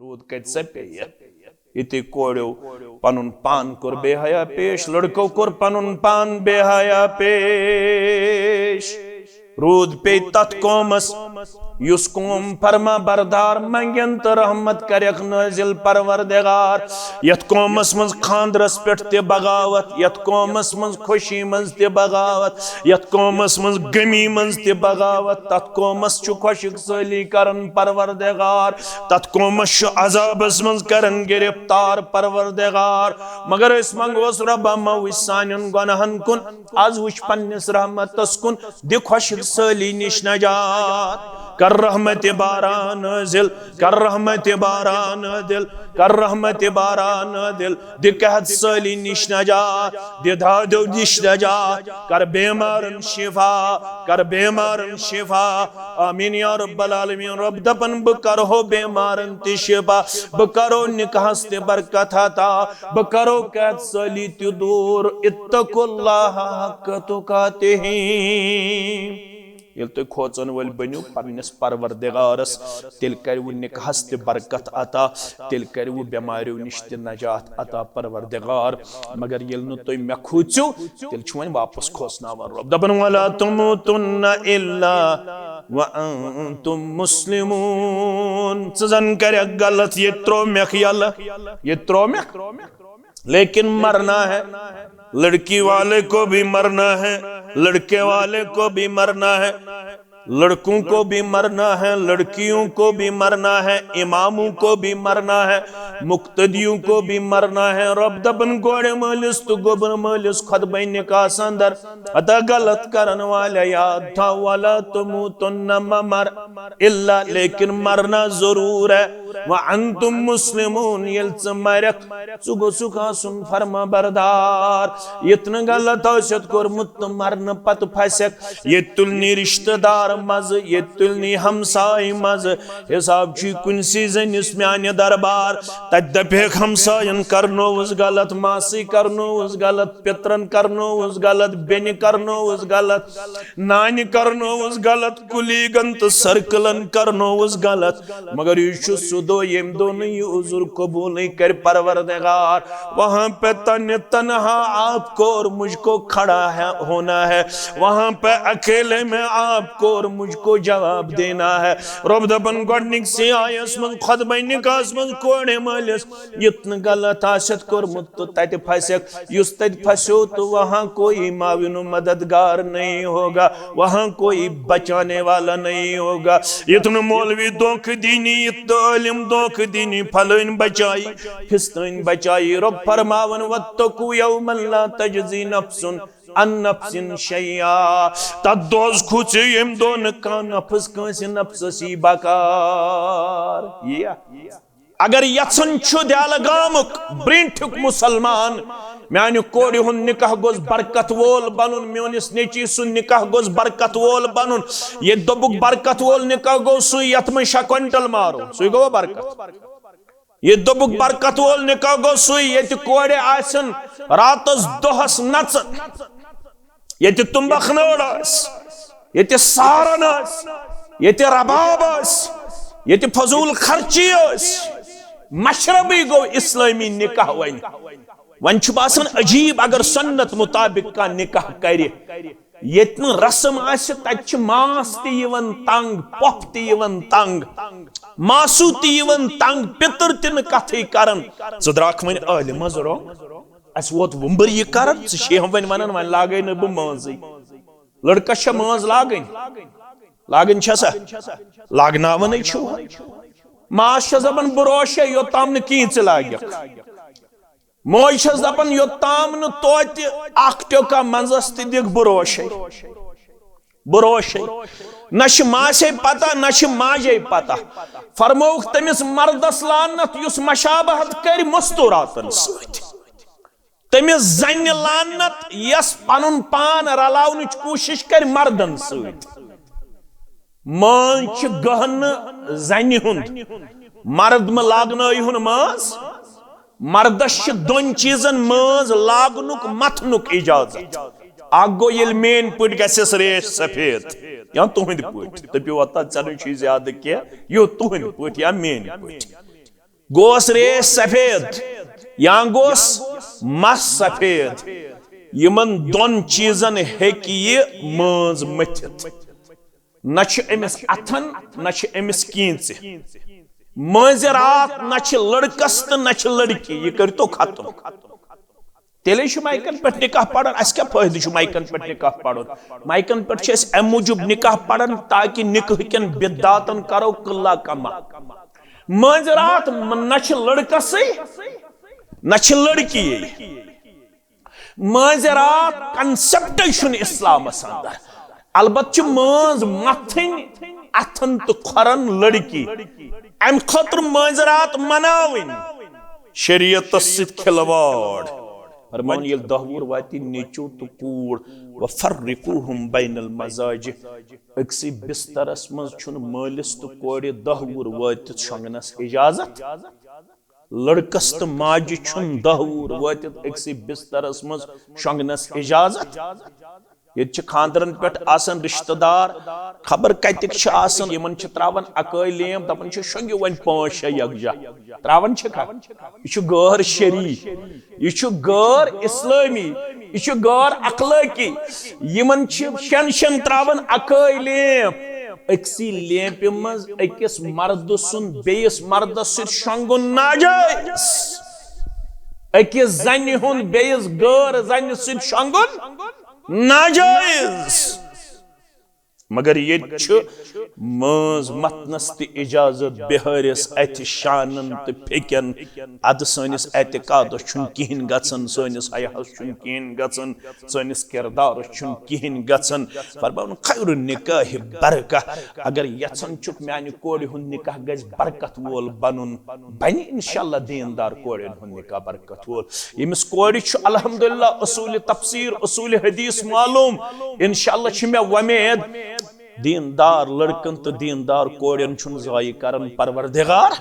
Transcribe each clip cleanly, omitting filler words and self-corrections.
Rude कत पे इति कोड़ो पनुन पान कोर बेहया पेश लड़को कोर पनुन पान बेहया पेश रूद पे तत कोमस युस कोम फरमा बरदार मंगन तो रहमत करक नाजिल परवरदिगार यत कोमस मज खानदरस पेट ते बगावत यत कोमस मज खुशी मज ते बगावत यत कोमस मज गमी मज ते बगावत तत कोमस छु खुशिक सली करन परवरदिगार तत कोमस छु अजाबस मज करन गिरफ्तार परवरदिगार मगर इस मंगोस रब्बा मविस सानन गुनाहन कुन आज वुच पन्निस रहमतस कुन दि खुशिक सली निश नजात कर रहमत बारान दिल कर रहमत बारान दिल कर रहमत बारान दिल दिक्कत सली निश नजात दिधादो निश नजात कर बेमारन शिफा आमीन या रब्बल आलमीन रब दपन ब करो बेमारन ति शिफा ब करो निकास ते बरकत अता ब करो कैद सली ति दूर इत्तकुल्लाह हक तुकातिही तो खोचन वल बनो पन्निस परवरदिगारस तेल कर निकाहस ते बरकत अता तेल कर बेमारियों निश ते नजात अता परवरदिगार मगर येल नु तो मे खोचो तेल छु वन वापस खोसनावन रब दपन वला तुमुतुन्ना इल्ला व अंतुम मुस्लिमून जन कर गलत ये त्रो मेख यल ये त्रो मेख लेकिन मरना है लड़की वाले को भी मरना है लड़के वाले को भी मरना है लड़कों को भी मरना है लड़कियों को भी मरना है इमामों को भी मरना है मुक्तदियों को भी मरना है रब दबन गोड़े मालिस तो गोबर मालिस खुद बहन का संदर अतः गलत करने वाले याद था वाला तुम मर इल्ला लेकिन मरना जरूर है वह अंतुम मुस्लिमून मरक सुगो सुखा सुन फरमा बरदार इतना गलत औसत कोर मुत मरन पत फसक ये तुलनी रिश्तेदार मज ये तुलनी हमसाय मज हिसाब कुनसी जनिस म्यान दरबार तत दपेक हमसायन करनो उस गलत मासी करनो उस गलत पित्रन करनो उस गलत बेन करनो उस गलत नानी करनो उस गलत कुलीगन तो सर्कलन करनो उस गलत मगर ये सुदो यम दोनों ये उजुर कबूल नहीं कर परवरदिगार वहां पे तन्हा आपको और मुझको खड़ा है होना है वहां पे अकेले में आपको और मुझको जवाब देना है रब दपन गडनिक से आयस मन खुद बन कास मन कोड़े मालिस इतन गलत आशत कोर मुत तो तत फसक युस तत फसो तो वहां कोई माविनो मददगार नहीं होगा वहां कोई बचाने वाला नहीं होगा इतन मौलवी दोख दीनी इत इल्म दोख दीनी फलन बचाई फिस्तन बचाई रब फरमावन वत्तकू यौमन ला तजजी नफ्सुन अन नफ्सिन शैया तदोज खुच यम दोन का नफ्स कंस नफ्ससी बकार ये अगर यसन छु दलगामुक ब्रिंठुक मुसलमान म्यान कोर हुन निकाह गोस बरकत वोल बनुन म्योनिस नेची सुन निकाह गोस बरकत वोल बनुन ये दोबुक बरकत वोल निकाह गोस यत में शकंटल मारो सुई गो बरकत ये दोबुक बरकत वोल निकाह गोस ये कोड़े आसन रातस दोहस नच ये तुम्बखनोड़स ये सारनस ये रबाबस ये फजूल खर्चियस मशरबी गो इस्लामी निकाह वन वन बासन अजीब अगर सुन्नत मुताबिक का निकाह करे यतन रस्म आस तत मास तन तंग पफ तंग मासू तंग पितर तिन कथी करन ज द्राख वन अल मज रो अस वोत वुम्बर ये करन शेह वन वनन वन लागे न ब माज लड़का छ माज लागन छसा लागनावन छु मास दपन बरोश योताम न कीच लाग मोज दपन योताम न तोत अख्टोका मंजस दिख बरोश न मासे पता न माजे पता फरमोक तमिस मर्दस लानत युस मशाबहत कर मस्तूरातन सत तमिस जन लानत यस पनुन पान रलावन कोशिश कर मर्दन सत मान गहन जन हुंद मर्द में लागन माज मर्दस दोन चीजन माज लागनुक मथनुक इजाजत अग गो ये मेन पट गस रेश सफेद या तुहद पट दपो वत चन ज्यादा क्या यो तुहद पट या मेन पट गोस रेश सफेद या गोस मस सफेद यमन दोन चीजन हेक ये मंज मथित न अमिस अथन न अमिस कींच मंज रात न लड़कस तो न लड़की यह कर तो खत्म तेले माइकन पे निकाह पढ़न अस क्या फायदे माइकन पे निकाह पढ़न माइकन पे अम मूजूब निकाह पढ़न ताकि निकाह कन बिदातन करो कल्ला कमा मंज रात न लड़कस न लड़की मंज रात कंसेप्ट इस्लामस अंदर अलबत् मंज मथन अथन तो खरन लड़की अम खतर मंज रात मनावन शरीयत खिलवाड़ फरमान ये 10 वुर वाति नेचो तो कूड़ वफर्रिकुहुम बैनल मजाज अक्सी बिस्तरस मज छुन मालिस तो कोड़े 10 वुर वाति शंगनस इजाजत लड़कस तो माज छुन 10 वुर वाति अक्सी बिस्तरस मज शंगनस इजाजत ये खानदरन पे आसन रिश्तेदार खबर कतिक यमन त्रावन अकई लेम दपन शंगो वन 5-6 यकजा त्रावन यह गैर शरी यह गैर इस्लामी यह गैर अखलाकी यमन शेन त्रावन अकई लेम अक्सी लेप मज अकिस मर्द सुन बेस मर्दस शंगुन नाजायज अकिस जन हुन बेस गैर जन शंगुन नाजायज मगर ये मंज मतनस ति इजाजत बिहारिस अत शानन तो फेकन अद सनिस एतकादस छुन किहिन गसन सनिस हयास छुन किहिन गसन सनिस किरदारस छुन किहिन गसन फरमान खैर निकाह बरकह अगर यसन चुक म्यानि कोड़ हुन निकाह गज बरकत वोल बनुन बनि इंशाअल्लाह दीनदार कोड़न हुन निकाह बरकत वोल यमिस कोड़ छु अल्हम्दुलिल्लाह उसूल तफसीर उसूल हदीस मालूम इंशाअल्लाह छ मे वमेद दीनदार लड़कन तो दीनदार कोड़न छुन जाय करन परवरदिगार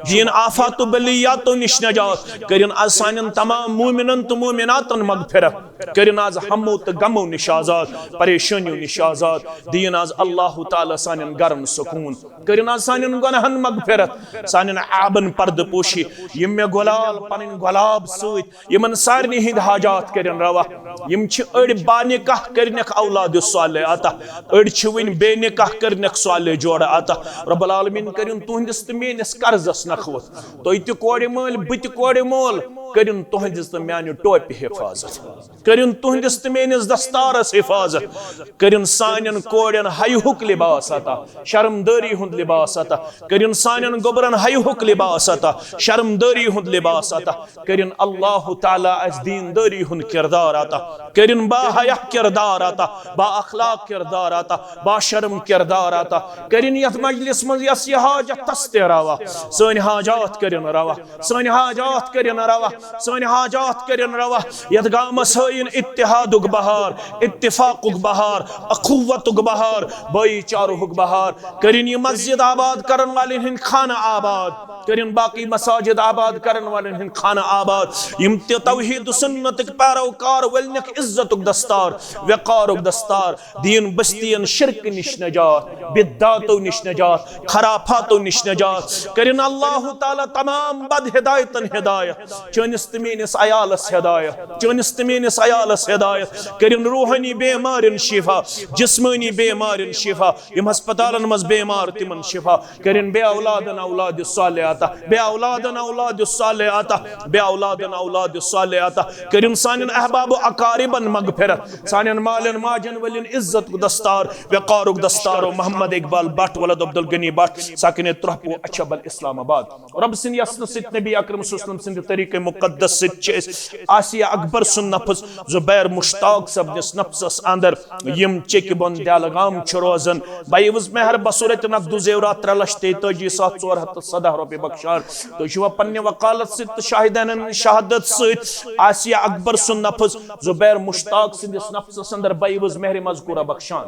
दीन आफात बलियात निश नजात करिन आज सानन तमाम मोमिनन तो मोमिनातन मगफिरत करिन आज हमो तो गमो निश आजाद परेशानियों निश आजाद दीन आज अल्लाह ताला सानन गरम सुकून करिन आज सानन गुनाहन मगफिरत सानन आबन पर्द पोशी यम मे गुलाल पनिन गुलाब सत यमन सारनी हिंद हाजात करिन रवा यम छ अड़ बानिकाह करनक औलाद सालेह अता अड़ छ वन बेनिकाह करनक साले जोड़ आता रब्बुल आलमीन करिन तुहंदिस तो मेनिस कर्जस नखवत तुह तो कोड़ मोल बत कोड़ मोल करिन तुहंदिस तो म्यानि टोपि हिफाजत करिन तुहंदिस तो मेनिस दस्तारस हिफाजत करिन सानन कोड़न हयुक लिबास अता शर्मदारी हुंद लिबास अता करिन सानन गोबरन हयुक लिबास अता शर्मदारी हुंद लिबास अता करिन अल्लाह ताला अस दीनदारी हुंद किरदार अता करिन बा हया किरदार अता बा अखलाक किरदार अता बा शर्म किरदार आता करिन यथ मजलिस मज यस यह हाजत तस्ते रवा सन हाजात करिन रवा सन हाजात करिन रवा सन हाजात करिन रवा यथ गामस हइन इत्तिहादुक बहार इत्तिफाकुक बहार अखुवतुक बहार भाईचारुक बहार करिन ये मस्जिद आबाद करन वाले हिन खाना आबाद करिन बाकी मसाजिद आबाद करन वाले हिन खाना आबाद यम तौहीद सुन्नत पैरोकार वलनक इज्जतुक दस्तार वक़ारुक दस्तार दीन बस्तियन शिरक निश नजात बिद्दातो निश नजात खराफातो निश नजात करिन अल्लाह ताला तमाम बद हिदायतन हिदायत चनिस तमीनिस अयालस हिदायत चनिस तमीनिस अयालस हिदायत करिन रूहानी बीमारिन शिफा जिस्मानी बीमारिन शिफा यम अस्पतालन मज बीमार तिमन शिफा करिन बे औलादन औलाद सालिहाता बे औलादन औलाद सालिहाता बे औलादन औलाद सालिहाता करिन सानन अहबाब अकारिबन मगफिरत सानन मालन माजन वलिन इज्जत दस्तार वक़ारुक दस्तार मोहम्मद इकबाल भट्ट वलद अब्दुल गनी भट्ट साकिन त्रहपु अचबल इस्लामाबाद रब सिन यसन सित नबी अकरम सल्लल्लाहु अलैहि वसल्लम तरीके मुकद्दस सित आसिया अकबर सुन नफ्स जुबैर मुश्ताक सबनिस नफ्सस अंदर यम चेक बन दलगाम छ रोजन बायवज मेहर बसूरत नकदु जेवरात 3,43,417 रुपए बख्शार तो शिवा पन्ने वकालत सित शाहिदान शहादत सित आसिया अकबर सुन नफ्स जुबैर मुश्ताक सिंदिस नफ्सस अंदर बायवज मेहर मजकूरा बख्शान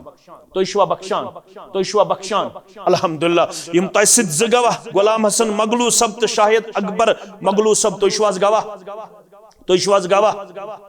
तो इशवा बख्शान अल्हम्दुलिल्लाह यम तसिद ज गवाह गुलाम हसन मगलू सब तो शाहिद अकबर मगलू सब तो इशवास गवाह तुश्वाज गवाह,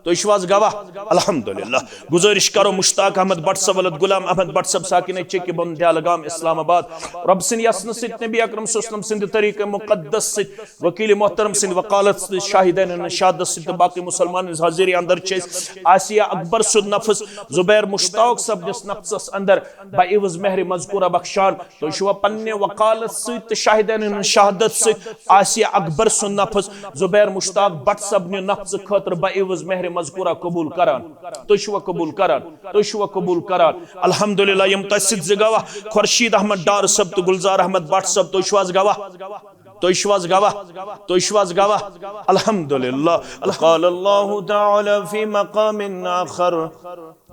तुश्वाज गवाह। अल्हम्दुलिल्लाह। गुजारिश करो मुश्ताक अहमद भट्ट साहब, वलद गुलाम अहमद भट्ट साहब, साकिन चेकी बन दयालगाम इस्लामाबाद। रब सिंह यसन सित नबी अकरम सल्लल्लाहु सिंध तरीक़े मुक़द्दस सित वकील मोहतरम सिंध वकालत शाहिदैन शहादत सित बाकी मुसलमान हाजिर अंदर चेस आसिया अकबर सुद नफ्स जुबैर मुश्ताक साहब जिस नफ्स अंदर बाइवज मेहर मज़कूरा बख्शान तो शुवा पन्ने वकालत सित शाहिदैन शहादत सित आसिया अकबर सुद नफ्स जुबैर मुश्ताक भट्ट साहब ने नफ्स खतर बाइवज मेहर मज़कूरा कबूल करान, तो शुवा कबूल करान, तो शुवा कबूल करान। अल्हम्दुलिल्लाह। यम तसिद गवाह खुर्शीद अहमद डार साहब तो गुलजार अहमद भट्ट साहब तो शुवाज गवाह, तो शुवाज गवाह, तो शुवाज गवाह। अल्हम्दुलिल्लाह। क़ाल अल्लाहु तआला फी मक़ामिन आख़र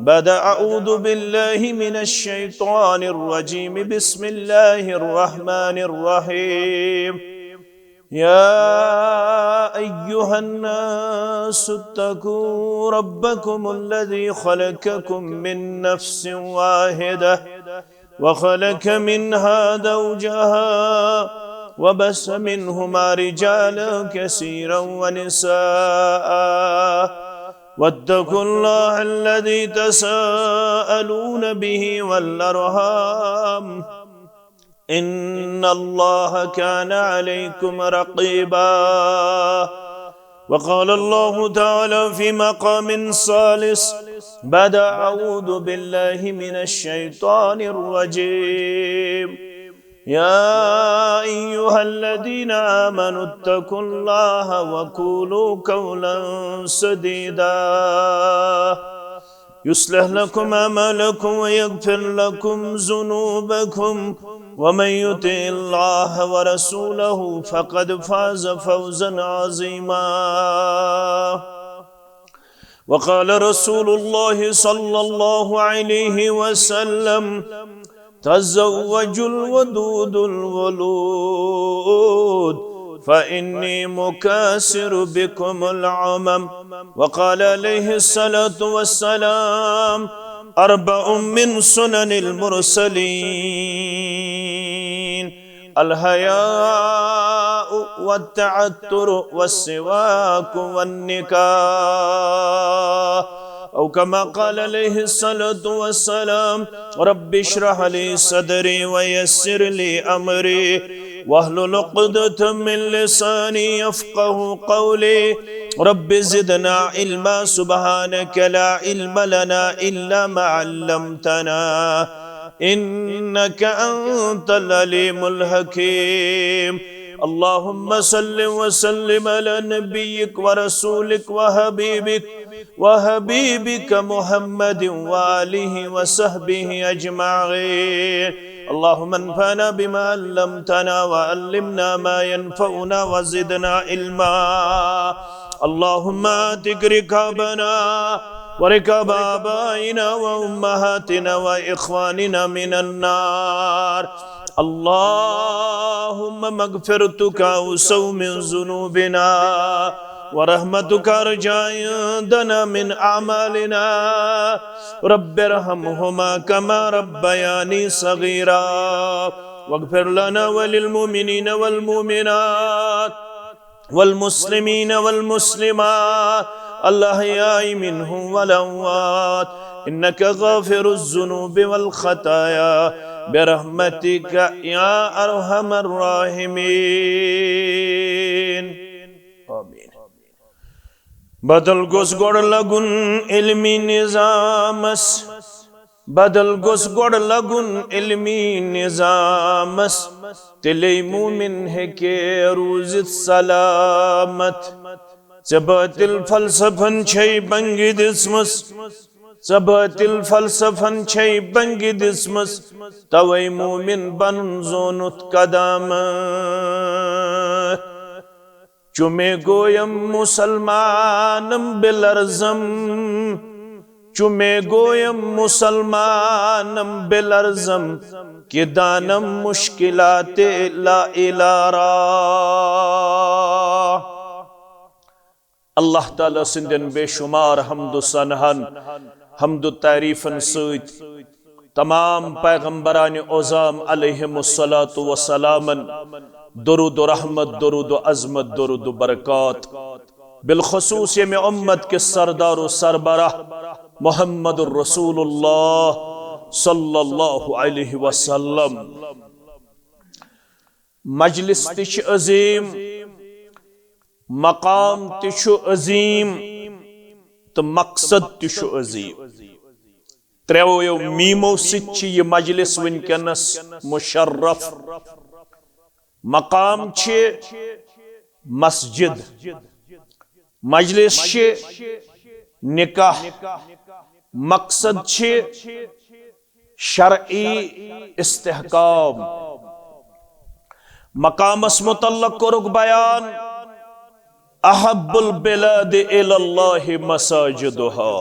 बाद अऊज़ु बिल्लाहि मिनश शैतानिर रजीम बिस्मिल्लाहिर रहमानिर रहीम या अय्युहन्नासु इत्तक़ू रब्बकुमुल्लज़ी ख़लक़कुम मिन नफ़्सिन वाहिदह व ख़लक़ मिन्हा ज़ौजहा व बस्स मिन्हुमा रिजालन कसीरन व निसाअ वत्तक़ुल्लाह अल्लज़ी तसाअलून बिही वल अरहाम इन्नल्लाह कान अलैकुम रक़ीबा। वक़ाल अल्लाहु तआला फ़ी मक़ामिन सालिस बाद अऊज़ु बिल्लाहि मिनश शैतानिर रजीम या अय्युहल्लज़ीना आमनु इत्तक़ुल्लाह व क़ूलू क़ौलन सदीदा युस्लिह लकुम अमलकुम व यग़फ़िर लकुम ज़ुनूबकुम वमन युतिइल्लाह व रसूलहु फ़क़द फ़ाज़ फ़ौज़न अज़ीमा। वक़ाल रसूलुल्लाह सल्लल्लाहु अलैहि वसल्लम तज़व्वजुल वदूदुल वलूद फ़इन्नी मुकासिरु बिकुमुल उमम। वक़ाल अलैहिस्सलातु वस्सलाम अर्बउम मिन सुननिल मुरसलीन अल हयाउ वत्तअत्तुरु वस्सिवाकु वन्निकाह औ कमा क़ाल अलैहिस्सलातु वस्सलाम रब्बि इश्रह ली सदरी व यस्सिर ली अमरी वहलुल उक़दतम मिन लिसानी यफ़क़हू क़ौली रब्बि ज़िदना इल्मा सुब्हानक ला इल्म लना इल्ला मा अल्लमतना इन्नक अंतल अलीमुल हकीम। अल्लाहुम्मा सल्लि व सल्लिम अला नबिय्यिक व रसूलिक व हबीबिक मुहम्मदिन व आलिहि व सहबिहि अजमईन। अल्लाहुम्मा अन्फ़अना बिमा अल्लमतना व अल्लिमना मा यनफ़उना व ज़िदना इल्मा। अल्लाहुम्मा आतिक रिकाबना व रिकाब आबाइना व उम्महातिना व इख़वानिना मिनन नार। अल्लाहुम्मा मग़फ़िरतुका औसअ मिन ज़ुनूबिना व रहमतुका अर्जा इंदना मिन अअमालिना रब्बिरहमहुमा कमा रब्बयानी सग़ीरा वग़फ़िर लना व लिल मुमिनीन वल मुमिनात वल मुस्लिमीन वल मुस्लिमात अल अहयाइ मिनहुम वल अमवात इन्नक गाफ़िरुज़ ज़ुनूबि वल ख़ताया बिरहमतिक या अरहमर राहिमीन। आमीन। बदल गोस गोड़ लगुन इल्मी निज़ामस बदल गोस गोड़ लगुन इल्मी निज़ामस तिले मुमिन है के रूज़ित सलामत ज़बातिल फलसफन छै बंगी दिस्मस ज़बातिल फलसफन छै बंगी दिस्मस तवै मुमिन बन जोनुत कदामत चुमे गोयम मुसलमानम बिलर्ज़म चुमे गोयम मुसलमानम बिलर्ज़म कि दानम मुश्किलाते ला इलारा। अल्लाह ताला सिंदन बेशुमार हम्दु सनहन हम्दु तारीफन सैत तमाम पैगंबरान ओज़ाम अलैहिमुस्सलातु वस्सलामन दुरूद व रहमत दुरूद व अज़मत दुरूद व बरक़ात बिलखसूस ये में उम्मत के सरदार सरबराह मोहम्मद रसूलुल्लाह सल्लल्लाहु अलैहि वसल्लम। मजलिस तिश अजीम, मकाम तिश अजीम, तो मकसद तिश अजीम। त्रेवो मीमो सिच ये मजलिस वनकनस मुशर्रफ। मकाम छे मस्जिद, मजलिस छे निकाह, मकसद छे शरई इस्तेहकाम। मकामस मुतल्लक कोरुक बयान अहब्बुल बिलाद इलल्लाहि मसाजिदुहा।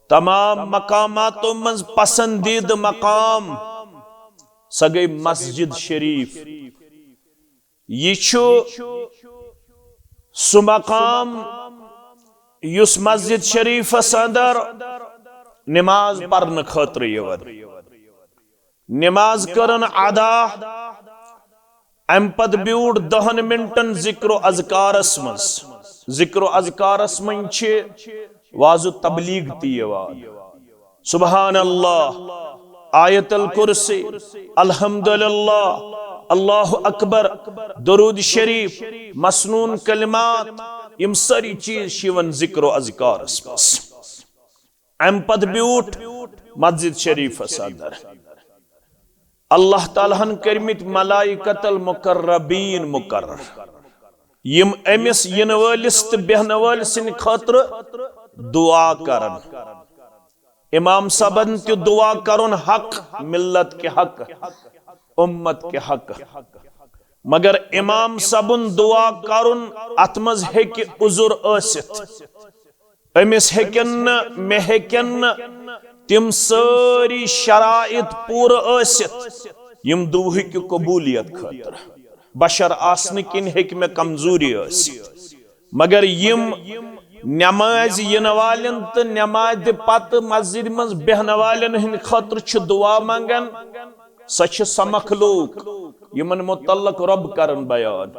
तमाम मकामातों में पसंदीद मकाम स गई मस्जिद शरीफ। ये सु मकाम युस मस्जिद शरीफ अंदर नमाज पढ़ने खतर यवन, नमाज करन अदा। अम पद ब्यूट 10 मिनटन जिक्र अज़कारस मज। जिक्र अज़कारस मज वाजु तबलीग तीवान, सुबहान अल्लाह, आयतल कुर्सी, अल्हम्दुलिल्लाह, अल्लाहु अकबर, दरूद शरीफ, मसनून कलिमात, यम सारी चीज शिवन जिक्र अज़कारस मज। अम पद ब्यूट मस्जिद शरीफ अंदर अल्लाह तालाहन करमित मलाइकतल मुकर्रबीन मुकर्रर। यम अमिस यन वालिस तो बेहन वाल सिन खतर दुआ करन। इमाम सबन तो दुआ करन हक, मिल्लत के हक, उम्मत के हक। मगर इमाम सबन दुआ करन अतमज हेक उजुर आसित। अमिस हेकन मे हेकन तिम सारी शराइत पूर आसित यम दुह की कबूलियत खतर। बशर आसन किन हेक में कमजोरी आसित। मगर यम नमाज यन वालन तो नमाज पत मस्जिद मज बेहन वालन हिंद खतर छ दुआ मंगन। सच मखलूक यमन मुतल्लक रब करन बयान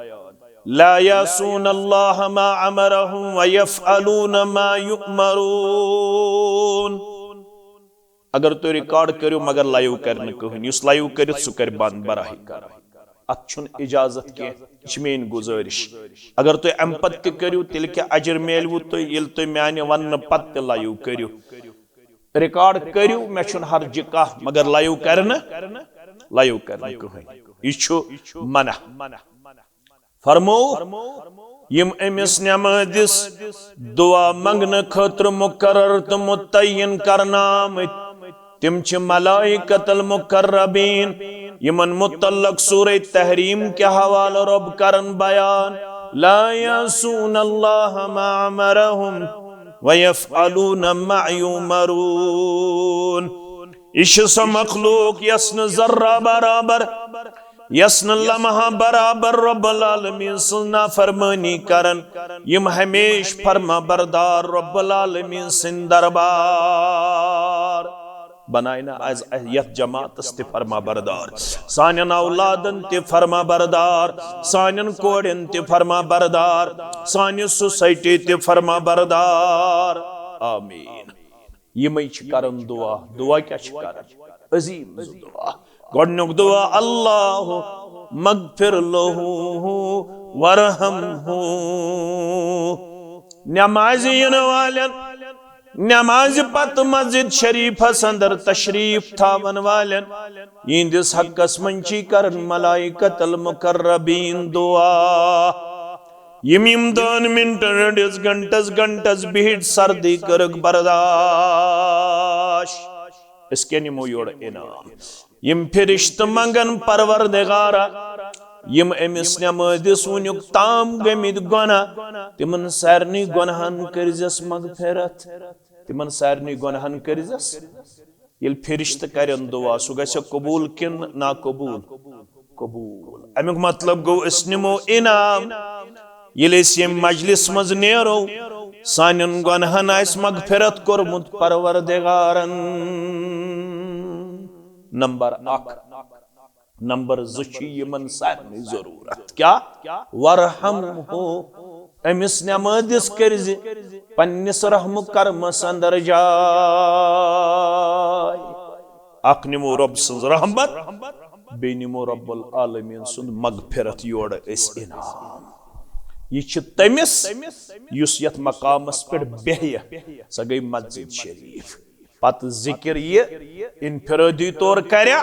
ला यासून अल्लाह मा अमरहुम व यफअलून मा युअमरून। अगर तो रिकॉर्ड करो मगर लाइव करने कहन, युस लाइव कर सु कर बंद बराही कर। अत इजाजत के मेन गुजारिश। अगर तुम अम पत करो तेल क्या अजर मेलवु तो ये तुम माने वन पत लाइव करो। रिकॉर्ड करो मे हर्ज कह, मगर लाइव करना कहन यह मना। फरमो यम अमिस नमाजिस दुआ मंगन खतर मुकर्रर तो मुतय्यन करनामत तिम छ मलाइकतल मुकर्रबीन। यमन मुतल्लक सूरह तहरीम के हवाले रब करन बयान ला यासून अल्लाह मा अमरहुम व यफअलून मा युमरून। इश स मखलूक यस्न जर्रा बराबर, यस्न लम्हा बराबर रब्बुल आलमीन सुन्ना फरमानी करन। यम हमेश फरमा बरदार रब्बुल आलमीन सिन दरबार बनाइना आज यथ जमात ते फरमा बरदार। सानन औलादन ते फरमा बरदार, सानन कोड़न ते फरमा बरदार, सानि सोसाइटी ते फरमा बरदार। आमीन। यमई करन दुआ। दुआ क्या करन? अजीम दुआ। गोडनुक दुआ अल्लाह मगफिर लहू वरहमहू। नमाज यन वालन, नमाज पत मस्जिद शरीफ अंदर तशरीफ थावन वालन इंदिस हक्कस मंची करन मलाइकतल मुकर्रबीन दुआ। यम 2 मिनट रडिस घंटस बिहिट सर्दी करक बर्दाश। इसके निमो योड़ इनाम। यम फिरिश्त मंगन परवरदिगारा यम अमिस नमाजिस वुनुक ताम गमित गुना तिमन सारनी गुनहन करजस मगफिरत। तिमन सारनी गुनहन करजस। ये फिरिश्त करन दुआ सु गसे कबूल किन ना कबूल? कबूल। अमुक मतलब गो अस निमो इनाम ये यम मजलिस मज नेरो सानन गुनहन आस मगफिरत कोरमुत परवरदिगारन। नंबर 1। नंबर 2 यमन सारनी जरूरत क्या? वरहम हो अमिस नमादिस कर्ज पन्निस रहम कर्मस अंदर जाय अख निमो रब सन्ज रहमत बे निमो रब्बुल आलमीन सुन मगफिरत योड़ इस इनाम ये तमिस युस यत मकामस पे बेह स गई मस्जिद शरीफ पत जिक्र ये इनफरादी तौर कर्या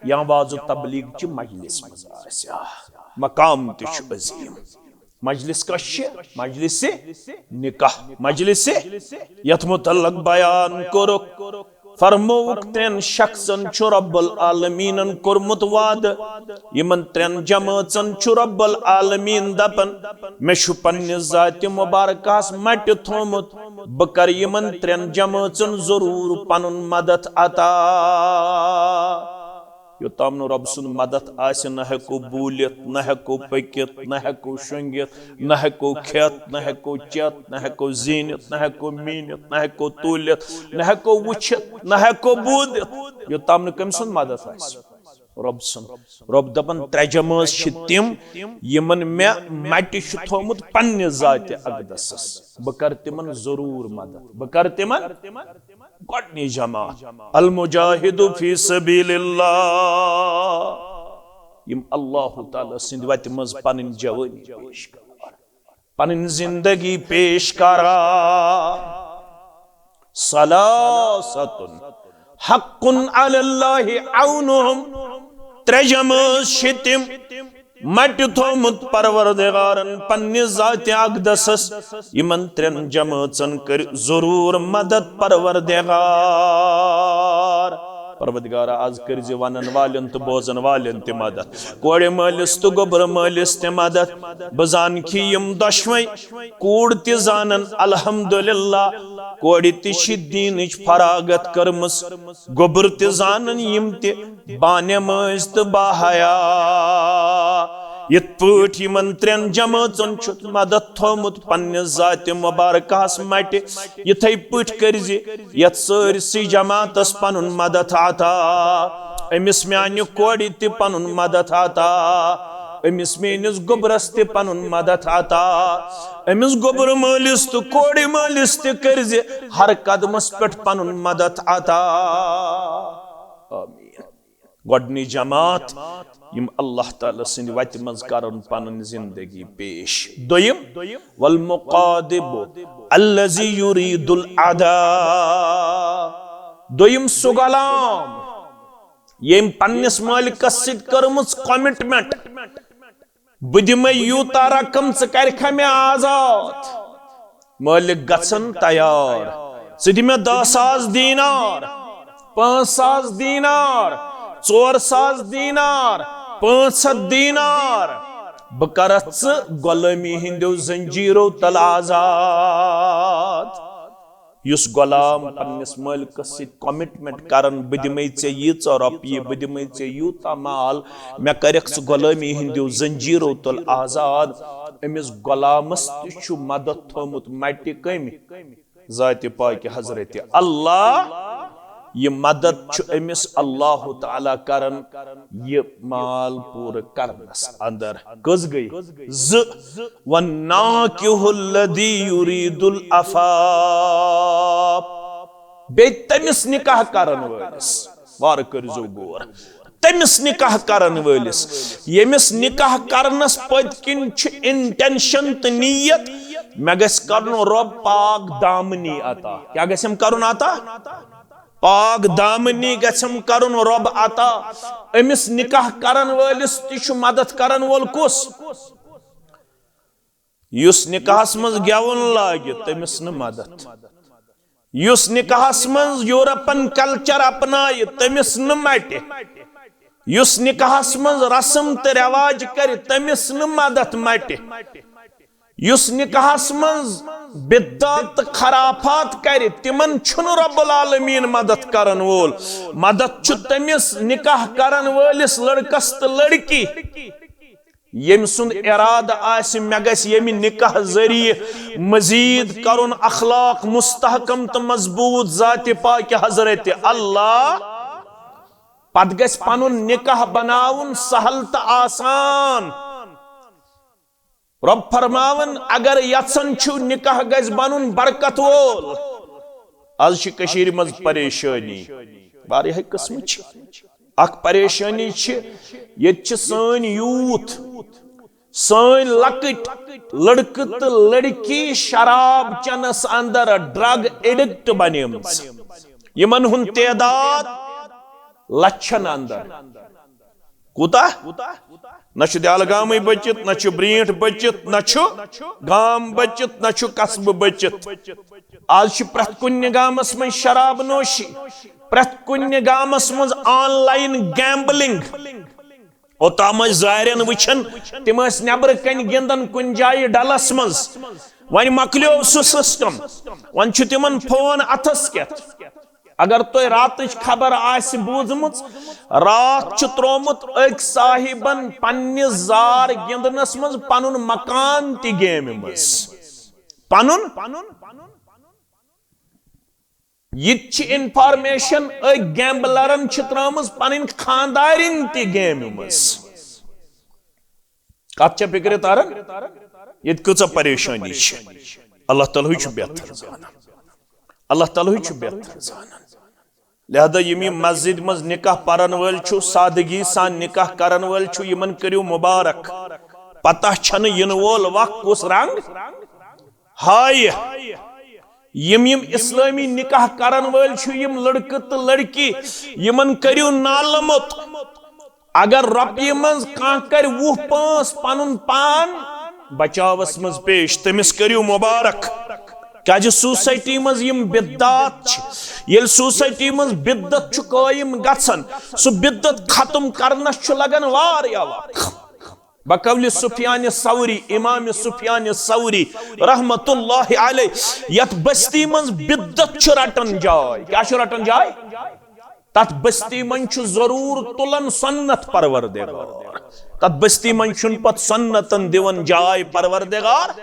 या वाजु तबलीग च मजलिस मज आस्या मकाम तिश अजीम मजलिस का मजलिस निकाह मजलिस यथ मुतल्लक बयान कोरुक फरमोक त्रेन शख्सन छु रब्बुल आलमीनन कोरमुत वाद यमन त्रेन जमातन छु रब्बुल आलमीन दपन मे छु पन्ने जाति मुबारकास मट थोमुत बकर यमन त्रेन जमातन जरूर पनुन मदद अता योताम नो रब सुन मदद आस न हेको बूलित न हेको पकित न हेको शंगित न हेको खेत न हेको चत न हेको जीनित न हेको मीनित न हेको तूलित न हेको वुछित न हेको बूदित योताम न कम सुन मदद आस रब सुन रब दपन त्रजमस तिम यमन मे मटि छु थोमुत पन्ने जाति अकदसस बकर तिमन जरूर मदद बकर तिमन गडनी जमा अल मुजाहिदु फी सबीलिल्लाह यम अल्लाह ताला सिंध वत मज पन जवानी पेश कर पन जिंदगी पेश करा सलासतुन हक्कुन अलल्लाहि औनुहुम त्रजमस शितिम मट थोमुत परवरदिगारन पन्ने जाति अकदसस यमन त्रेन जमातन कर जरूर मदद परवरदिगार परवरदिगार आज कर वनन वालन तो बोजन वालन ते मदद कोड़े मालिस तो गोबर मालिस ते मदद बजान की यम दशवई कूड़ ते जानन अल्हम्दुलिल्लाह कोड़े ते दीनच फरागत करमस गोबर ते जानन यम ते बाने मज तो बाहया यत पट यमन त्रेन जमातन छुत मदद थोमुत पन्ने जाति मुबारकास मट यथै पट करजे यत सारसी जमातस पनुन मदद आता अमिस म्यानि कोड़ि ते पनुन मदद आता अमिस मेनिस गोबरस ते पनुन मदद आता अमिस गोबर मालिस तो कोड़ि मालिस ते करजे हर कदमस पेट पनुन मदद आता आमीन गडनी जमात यम अल्लाह ताला सिंध वत मज करन पन जिंदगी पेश दोयम वल मुकादिब अल्लजी युरीदुल अदा दोयम सुगलाम यम पन्निस मालिकस सिद करमुस कमिटमेंट बुदिमे यूता रकम च करख मे आजाद मालिक गसन तैयार सिदिमे 10,000 दीनार 5,000 दीनार 4,000 दीनार 500 दीनार बकरत गुलामी हिंदो जंजीरो तल आजाद युस गुलाम पन्निस मालिकस सित कमिटमेंट करन बदिमै चे यीचा रॉपिये बदिमै चे यूता माल मे करख गुलामी हिंदो जंजीरो तल आजाद अमिस गुलामस छु मदद थोमुत मटि कमि जाति पाक हजरत अल्लाह ये मदद छु अमिस अल्लाह ताला करन ये माल पूर करनस अंदर कस गई ज वन्नाकिहुल्लदी युरीदुल अफाफ बे तमिस निकाह करन वलिस वार करजो गोर तमिस निकाह करन वलिस यमिस निकाह करनस पदकिन छु इंटेंशन त नियत मे गस करन रब पाक दामनी अता क्या गसम करन अता पाक दामनी गछम करन रब अता अमिस निकाह करन वलिस तिछु मदद करन वोल कुस युस निकाहस मज गेवन लागे तमिस न मदद युस निकाहस मज यूरोपन कल्चर अपनाय तमिस न मटे युस निकाहस मज रस्म ते रिवाज कर तमिस न मदद मटे युस निकाहस मज बिद्दत खराफात कर तिमन छुन रब्बुल आलमीन मदद करन वोल मदद छु तमिस निकाह करन वलिस लड़कस त लड़की यम सुन इरादा आस मे गस यमि निकाह जरिए मजीद करुन अखलाक मुस्तहकम त मजबूत जाति पाक हजरत अल्लाह पत गस पनुन निकाह बनाउन सहल त आसान रब फरमावन अगर यत्सन छु निकाह गज बनून बरकत वोल आज कशीर मज परेशानी वारिया किस्म अख परेशानी ये सन यूथ सन लकट लड़क तो लड़की शराब चनस अंदर ड्रग एडिक्ट बनेम यमन हुन तेदाद लक्षन अंदर कूता न दलगाम बचित न ब्रीट बचित न गाम बचित न कस्ब बचित आज प्रत कुन गामस में शराब नोशी प्रत कुन गामस मज ऑनलाइन गैम्बलिंग ओताम जारन वचन तिम नबर कन गिंदन कुन जाय डलस मज वन मकलो सह सिस्टम वन तिमन फोन अथस केत अगर तुम रात खबर बूजम रात त्रोमुत अक साहिबन पन्ने जार गिंदनस मज पनुन मकान ति गेम मज पनुन ये इन्फॉर्मेशन अक गैम्बलरन त्रमज पन खानदारिन ति गेम मज कत फिक्र तारन ये कच परेशानी अल्लाह ताला बेहतर जान अल्लाह ताला बेहतर जान लिहाजा यम मस्जिद मज निकाह परन वल सादगी सान निकाह करन वल यमन करियो मुबारक पता छन इन वोल वक्त कुस रंग हाय यम इस्लामी निकाह करन वल यम लड़क तो लड़की यमन करियो नालमत अगर रपी मज कह कर 20-5 पनुन पान बचावस मज पेश तमिस करियो मुबारक क्या सोसाइटी मज बिद्दात ये सोसाइटी मज बिद्दत कायम गसन सह बिद्दत खत्म करनस लगन वारिया वक्त बकौल सुफियान सौरी इमाम सुफियान सौरी रहमतुल्लाहि अलैह यत बस्ती मज बिद्दत रटन जाय क्या रटन जाय तथ बस्ती मन जरूर तुलन सन्नत परवरदिगार तथ बस्ती मन पत सन्नतन दिवन जाय परवरदिगार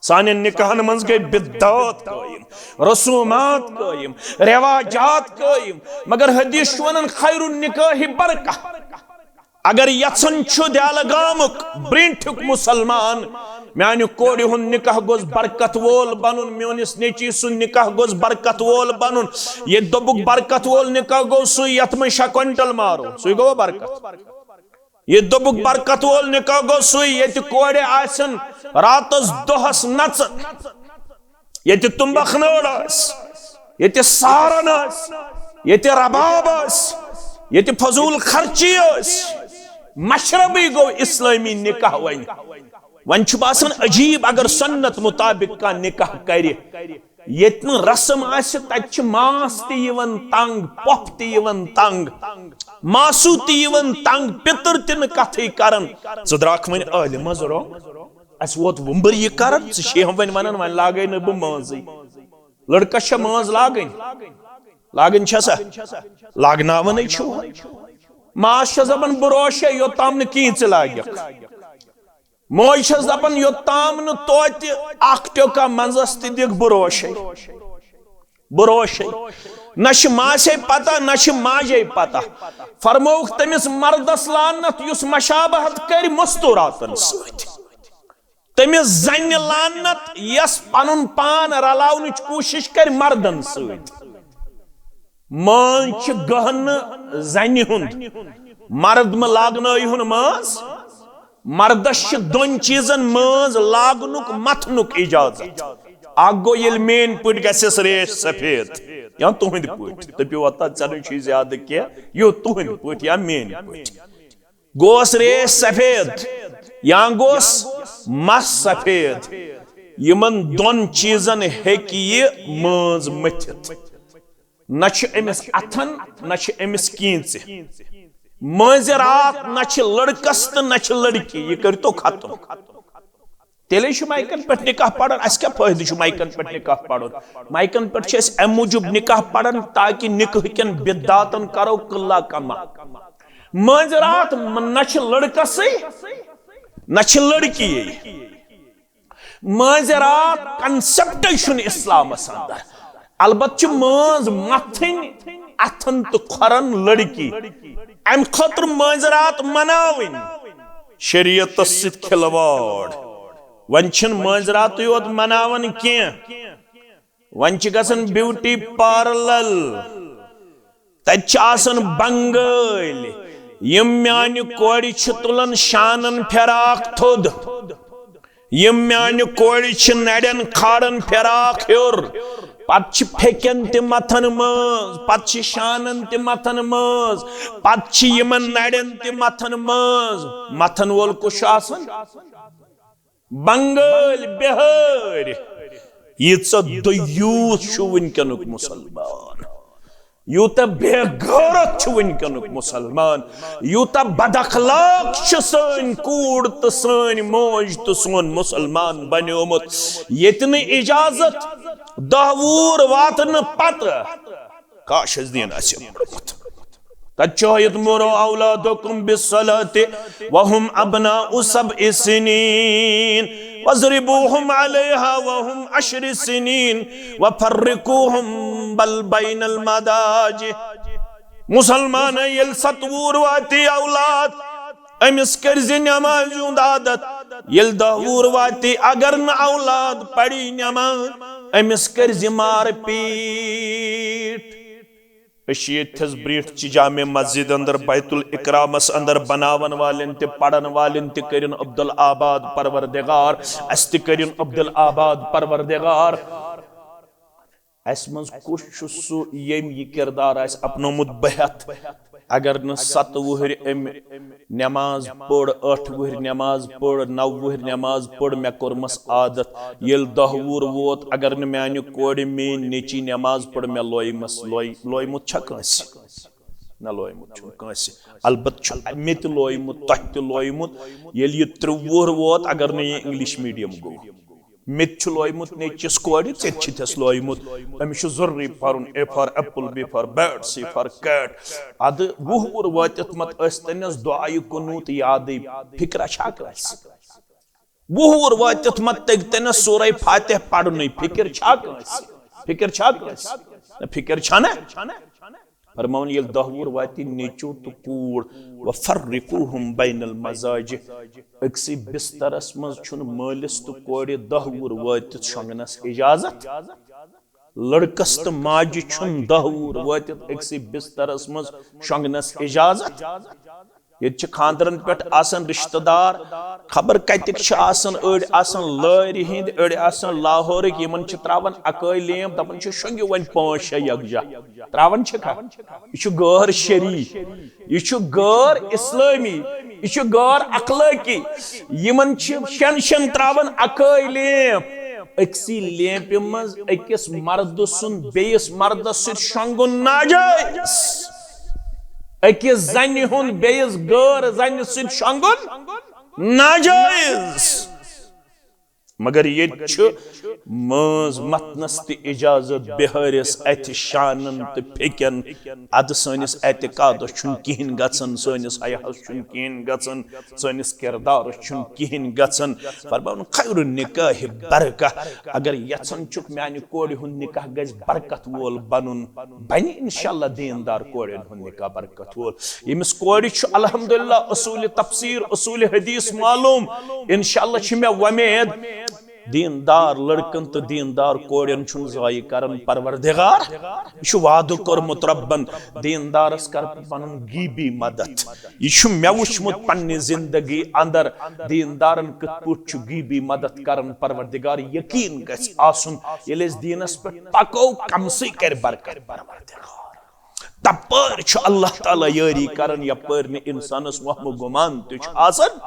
साने निकाहन मज गई बिद्दात कायम रसूमात कायम रिवाजात कायम मगर हदीस वनन खैरुन निकाह बरका अगर यसन दलगामुक ब्रिंठुक मुसलमान म्यान कोर हुन निकाह गोस बरकत वोल बनून मोनिस नेची सुन निकाह गोस बरकत वोल बनून ये दोबुक बरकत वोल निकाह गो सु यत में 6 क्विंटल मारो सु गो बरकत ये दोबुक बरकत वोल निकाह गो सु ये कोरे आसन रातस दोहस नच ये तुम्बख नोड़ ये सारन ये रबाब ये फजूल खर्ची मशरबी गो इस्लामी निकाह वन वन बासन अजीब अगर सन्नत मुताबिक का निकाह कर ये रस्म तत मास तन तंग पफ तंग मासू तंग पितर तिन कथी करन ज द्राख वन अल मज रो अस वोत वुम्बर ये करन शेह वन वनन वन लागे न बह माजी लड़कस माज लागन छसा लागनावन मास दपान बरोशे योताम न कीच लाग मोज दपान योताम न तोत अख टोका मंजस दिख बरोशे बरोशे न मासे पता न माजे पता फरमोक तमिस मर्दस लानत युस मशाबहत कर मस्तूरातन सत तमिस जन लानत यस पनुन पान रलावन कोशिश कर मर्दन सत मान गहन जन हुंद मर्द में लागन माज मर्दस दोन चीजन माज लागनुक मथनुक इजाजत अख गो ये मेन पट गस रेश सफेद या तुहद पट दपो चन ज्यादा कह यो तुहद पट या मेन पट गोस रेश सफेद या गोस मस सफेद यमन दोन चीजन हेक ये माज मथित न अमिस अथन न अमिस कीच मजरात न लड़कस तो न लड़की ये कर तो खत्म तेले माइकन पे निकाह पढ़न अस क्या फायदे माइकन पे निकाह पढ़न माइकन पे अम मूजूब निकाह पढ़न ताकि निकाह कन बिद्दातन करो कल्ला कमा मजरात न लड़कस न लड़की मजरात कंसेप्ट इस्लाम अंदर अलबत् माज मथन अथन तो खरन लड़की अम खतर मजरात मनावन शरीयत सित खिलवाड़ वन मजरात योत मनावन क्या वन गसन ब्यूटी पार्लर तन बंगल यम म्यान कोड़ तुलन शानन फिराक थोद यम म्यान कोड़ नड़न खाड़न फिराक हेर पत फेकन ते मथन मज पत शानन ते मथन मज पत यमन नड़न ते मथन मज मथन वोल कुछ आसन बंगल बिहार यीत्सा दयूस वनकनुक मुसलमान यूता बेगौरत वनकनुक मुसलमान यूता बदअखलाक सन कूड़ तो सन मोज तो सोन मुसलमान बन्योमुत यतन इजाजत दहवूर वातन पत काश दीन तच्चायत मुरो औलादकुम बिस्सलाति वहुम अबनाउ सबइ सिनीन वज़रिबूहुम अलैहा वहुम अश्र सिनीन वफर्रिकूहुम बल बैनल मदाजि मुसलमान यल सतवूर वाति औलाद अमिस कर्ज नमाज आदत यल दहवूर वाति अगर न औलाद पड़ी नमाज अमिस कर्ज मार पीट ब्रीट जामे मस्जिद अंदर बैतुल इकरामस अंदर बनावन वालन ते पढ़न वालन ते करिन अब्दुल आबाद परवरदिगार अस ते करिन अब्दुल आबाद परवरदिगार अस मज कुछ सु यम ये किरदार आस अपनोमुत बहत अगर न 7 वुहर नमाज पढ़ 8 वुहर नमाज पढ़ 9 वुहर नमाज पढ़ मे कोरमस आदत येल 10 वुहर वोत अगर न म्यान कोड़ मेन नेची नमाज पढ़ मे लोयमस लोयमुत छ कंसी न लोयमुत छ कंसी अलबत मे त लोयमुत तह त लोयमुत येल ये 3 वुहर वोत अगर न ये इंग्लिश मीडियम गो मे छ लोयमुत नेचिस कोड़ छस लोयमुत अमिस जरूरी परुन A for apple B for bat C for cat अद 20 वुहर वातित मत तनस दुआई कुनूत याद फिक्रा छाक 20 वुहर वातित मत तनस सूरह फातिह पढ़न फिक्र छाक फिक्र छाना फरमान ये 10 वुहर वाति नेचो तो कूड़ वफर्रिकूहुम बैनल मजाज अक्सी बिस्तरस मज छुन मालिस तो कोड़ 10 वुहर वातित शंगनस इजाजत लड़कस तो माज छुन 10 वुहर वातित अक्सी बिस्तरस मज शंगनस इजाजत ये खानदरन पे आसन रिश्तेदार खबर कतिक अड़ आसन लर हिंद अड़ आसन लाहौर यमन त्रावन अकई लेम दपन शंगो वन 5-6 यकजा त्रावन यह गैर शरी यह गैर इस्लामी यह गैर अखलाकी यमन शेन त्रावन अकई लेम अक्सी लेप मज अकिस मर्द सुन बेस मर्दस शंगुन नाजायज अकिस जन हुन बेस गैर जन सिद शंगुन नाजायज मगर ये मज मतनस त इजाजत बिहारिस अत शानन तो फेकन अद सनिस एतकादस कहिन गसन सनिस हयास कहिन गसन सनिस किरदारस कहिन गसन फरमान खैर निकाह बरकह अगर यसन चुक म्यान कोड़ हुन निकाह गज बरकत वोल बनन बन इंशाअल्लाह दीनदार कोड़न हुन निकाह बरकत वोल यमिस कोड़ अल्हम्दुलिल्लाह उसूल तफसीर उसूल हदीस मालूम इंशाअल्लाह छ मे उम्मीद दीनदार लड़कन तो दीनदार कोड़न जाय करन परवरदिगार यह वाद कोरमुत रब्बन दीनदारस कर पन गीबी मदद यह मे वुचमुत पन्ने जिंदगी अंदर दीनदारन कत पुट गीबी मदद करन परवरदिगार यकीन गस आसुन येले दीनस पे पको कमसे कर बरकत परवरदिगार तपर अल्लाह ताला यारी करन यपर ने इंसानस वहम गुमान तुछ आसन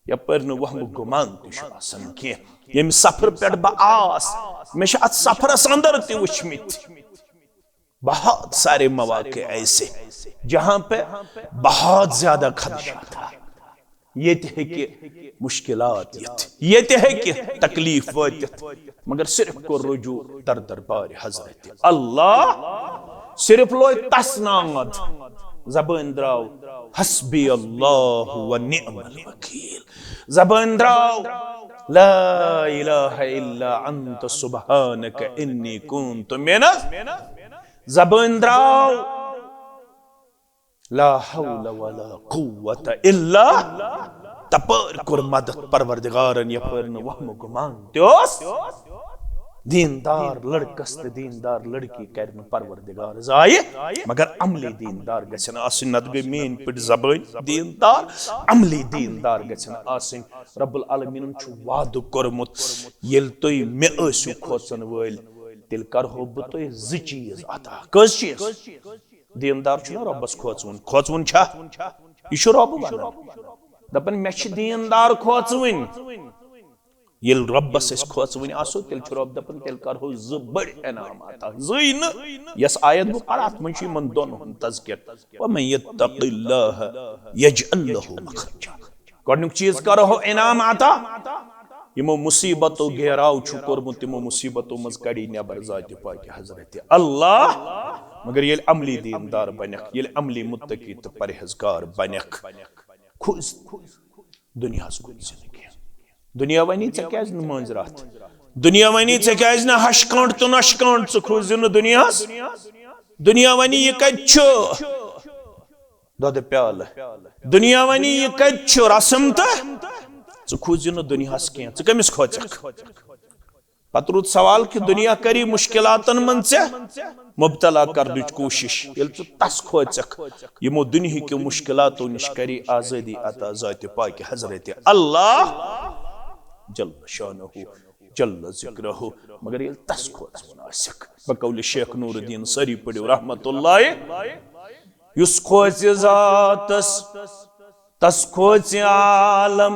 यपर न वहम गुमान तुशन के यम सफर पे बस मे अत सफरस अंदर ते वुचमित बहुत सारे मौके ऐसे जहां पे बहुत ज्यादा खदशा था ये मुश्किलात ये तकलीफ वातित मगर सिर्फ को रुजू दर दरबार हजरत अल्लाह सिर्फ लोय तसनाद ज़बान द्राव हस्बी अल्लाह व निअमल वकील ज़बान द्राव ला इलाहा इल्ला अंत सुब्हानक इन्नी कुन्तु मिनज़ ज़बान द्राव ला हौला वला कुव्वत इल्ला तपर कोर मदद परवरदिगारन यपर न वहम गुमान त्योस दीनदार लड़कस ते दीनदार लड़की करन परवरदिगार जाय मगर अमली दीनदार गछन आसिन नत गई मेन पिट जबान दीनदार अमली दीनदार गछन आसिन रब्बुल आलमीन छु वाद करमुत येल तोय मे असु खोसन वल तिल करहो ब तोय ज चीज अता कस चीज दीनदार छु रब्बस खोचवन छा इशु रब्ब वन दपन मे छ दीनदार खोचवन येल रब्बस इस खोचवन आसो तिल छु रब्ब दपन तिल करहो ज बड़ इनाम अता जइन यस आयत बु परात मंशी मन दोन हम तज़किर व मन यत्तक़िल्लाह यजअल लहु मखरजा गडनुक चीज करहो इनाम अता यमो मुसीबतो घेराव छु कोरमुत तिमो मुसीबतो मज कड़ी नेबर जात पाक हजरत अल्लाह मगर येल अमली दीनदार बनक येल अमली मुत्तकी त परहेजगार बनक खुश दुनिया जिंदगी दुनिया वनी चे क्या नमाज रात दुनिया वनी चे क्या न हशकांड तो नशकांड च खुश न दुनिया वनी ये कच्चो दद प्याल दुनिया वनी ये कच्चो रसम त च खुश न दुनिया के च कमिस खोचक पतरुत सवाल कि दुनिया करी मुश्किलातन मन से मुब्तला कर दुच कोशिश यल च तस खोचक यमो दुनिया के मुश्किलातों निश करी आजादी अता जात पाक हजरत अल्लाह जल शानहु जल जिक्रहु मगर ये तस खोच मुनासिक बकौल शेख नूरुद्दीन सरी पड़ो रहमतुल्लाह युस खोच जातस तस खोच आलम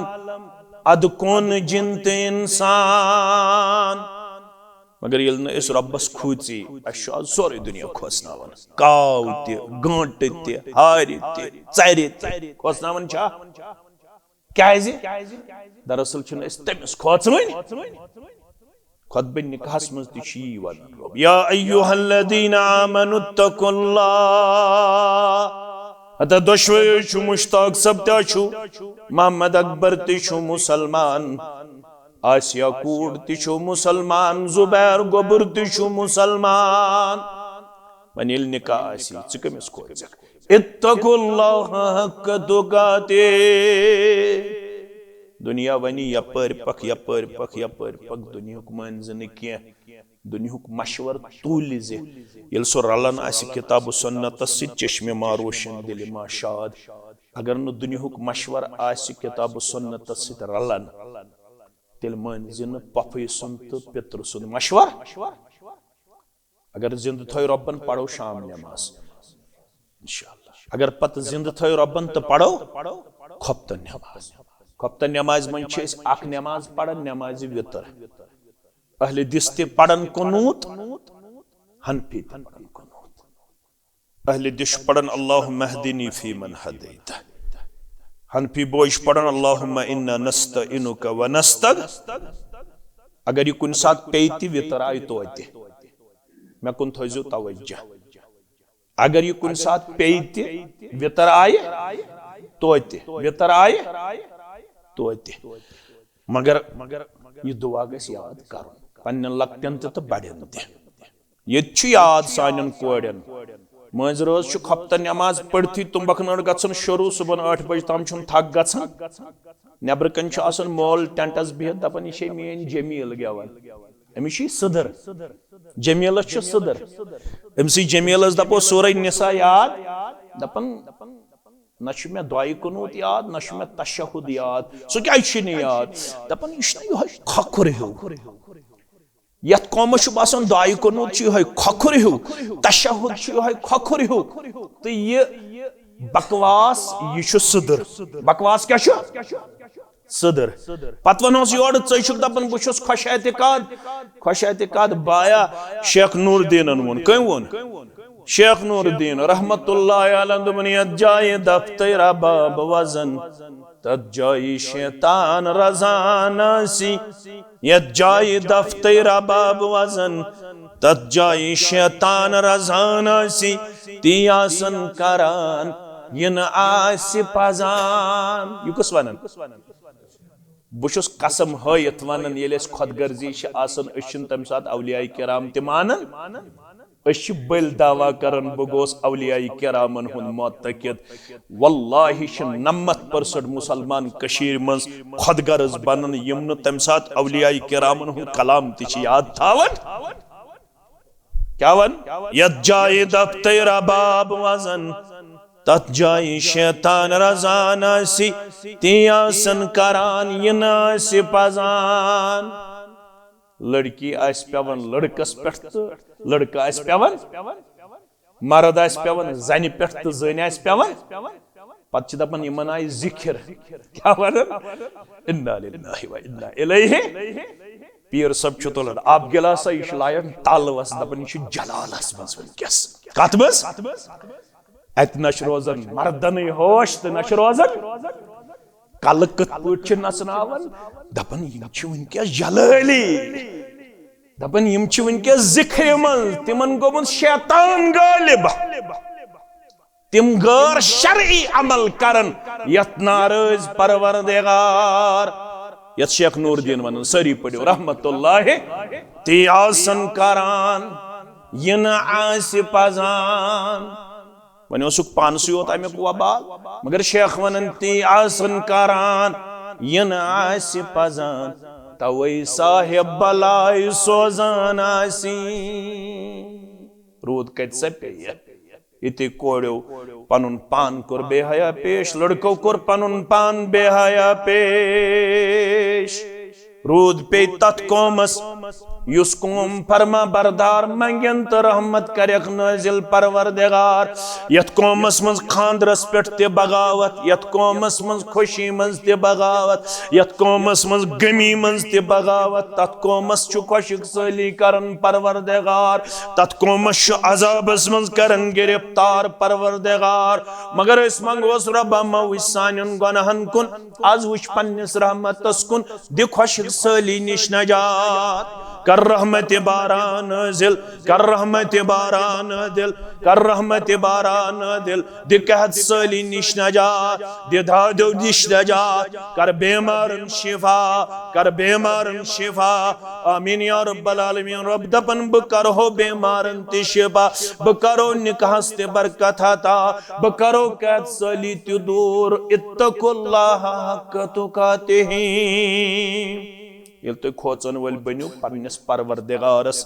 अद कौन जिंत इंसान मगर ये इस रब्बस खोची अशा सोरे दुनिया खोसनावन काव ते गांट ते हार ते चर ते खोसनावन छा क्याजे दरअसल छन इस तमिस खोचवन खुतबे निकाहस मज ती वन या अय्युहल्लदीना आमनुत्तकुल्लाह अता दोशवे छु मुश्ताक सबता छु मोहम्मद अकबर ति छु मुसलमान आसिया कूड ति छु मुसलमान जुबैर गोबर ति छु मुसलमान वनिल निकाह आसी चिकमिस खोचक इत्तकुल्लाह हक तुकाते दुनिया वनी यपर पख दुनिया मंजन क्या दुनिया मशवर तूल जे ये सो रलन आस किताब सुन्नत चश्मे मारोशन दिल माशाद अगर न दुनिया मशवर आस किताब सुन्नत रलन तिल मंजन पफे सुन तो पितर सुन मशवर अगर जिंद थो रब्बन पढ़ो शाम नमाज इंशाअल्लाह अगर पत जिंद थो रब्बन तो पढ़ो खपतन नमाज मन अख नमाज पढ़न नमाज वितर अहले दिस्ते पढ़न कुनूत हनफी पढ़न कुनूत अहले दिश पढ़न अल्लाहुम्मा हदीनी फी मन हदैत हनफी बोइश पढ़न अल्लाहुम्मा इन्ना नस्तइनुका व नस्तग अगर ये कुन साथ पेती वितर आय तो अते मैं कुन थोजो तवज्जो अगर ये कुन साथ पेती वितर आय तो अते वितर आय तो अते मगर ये दुआ गस याद करो पन्न लक्तन तो बड़न ते ये याद सानन कोड़न मज रोज खपतन नमाज पढ़ती तुम बखनड़ गन शुरू सुबह 8 बजे तम थक गन नबर कन मोल टेंटस बिहत दपन ये मेन जमील गवन अमिस सदर जमीलस सदर अमसी जमीलस दपो सूरह निसा याद दपन न मे दुआई कुनूत याद न मे तशहुद याद सो क्या याद दपन यह खखुर हूँ यथ कौमस बासान दुआई कुनूत खखुर हूँ तशहुद खखुर हूँ तो ये बकवास यह सदर बकवास क्या सदर पत वनोस योर चुक दपन बहुत खुश एहतिकाद बाया शेख नूरुद्दीन वोन कम वोन शेख नूरुद्दीन रहमतुल्लाह अलैह दुमनी जाए दफ्तर बाब वजन तद जाए शैतान रजानासी यद जाए दफ्तर बाब वजन तद जाए शैतान रजानासी तियासन करान यन आसि पजान यु कस वनन बुशुस कसम हयत वनन येले खुदगर्जी आसन अशन तम साथ औलिया किराम ते मानन बल दावा करन बह गोस औलिया किरामन हुंद मुअत्तकिद वल्लाहि 90% मुसलमान कशीर मज खुदगर्ज बनन यम न तम सात औलिया किरामन हुंद कलाम ति याद थावन क्या वन यत जाए दफ्तर बाब वजन तथ जाए शैतान रजान आसी तियासन करान यनासी पजान लड़की आस पेवन लड़कस पे तो लड़का आस पेवन मर्द आस पेवन जन पे तो जन आस पेवन पत दपन यमन आय जिक्र क्या वनन इन्ना लिल्लाहि व इन्ना इलैहि पीर सब तुलन आप गिलासा यह लायन तलवस दपन यह जलालस मज वनकस कत मज अत नश रोजन मर्दन होश तो नश रोजन कल कत पे नचनावन दपन यम वनकस जलाली दपन यम वनकस जिक्र मज तिमन गोमुत शैतान गालिब तिम गैर शरई अमल करन यत नाराज परवरदिगार यत शेख नूरुद्दीन वन सारी पढ़ो रहमतुल्लाहि ती आसन करान यन आस पजान वन पानस योत अमुक वबाल मगर शेख वन ती आसन करान यन आस पजान तवै साहिब बलाय सोजान आसी रूद कत पे इति कोड़ो पनुन पान कोर बेहया पेश लड़को कोर पनुन पान बेहया पेश रूद पे तत कोमस युस कोम फरमा बरदार मंगन तो रहमत करक नाजिल परवरदिगार यत कोमस मज खानदरस पे ते बगावत यत कोमस मज खुशी मज ते बगावत यत कोमस मज गमी मज ते बगावत तत कोमस छु खुशिक सली करन परवरदिगार तत कोमस छु अजाबस मज करन गिरफ्तार परवरदिगार मगर इस मंगोस रब्बा मविस सानन गुनाहन कुन आज वुच पन्निस रहमतस कुन दि खुशिक सली निश नजात कर रहमत बारान दिल कर रहमत बारान दिल कर रहमत बारान दिल दिक्कत सली निश नजात दिधादो निश नजात कर बेमारन शिफा आमीन या रब्बल आलमीन रब दपन ब करो बेमारन ति शिफा ब करो निकास ते बरकत अता ब करो कैद सली ति दूर इत्तकुल्लाह हक तुकातिही ये तो खोचन वल बनु पन्निस परवरदिगारस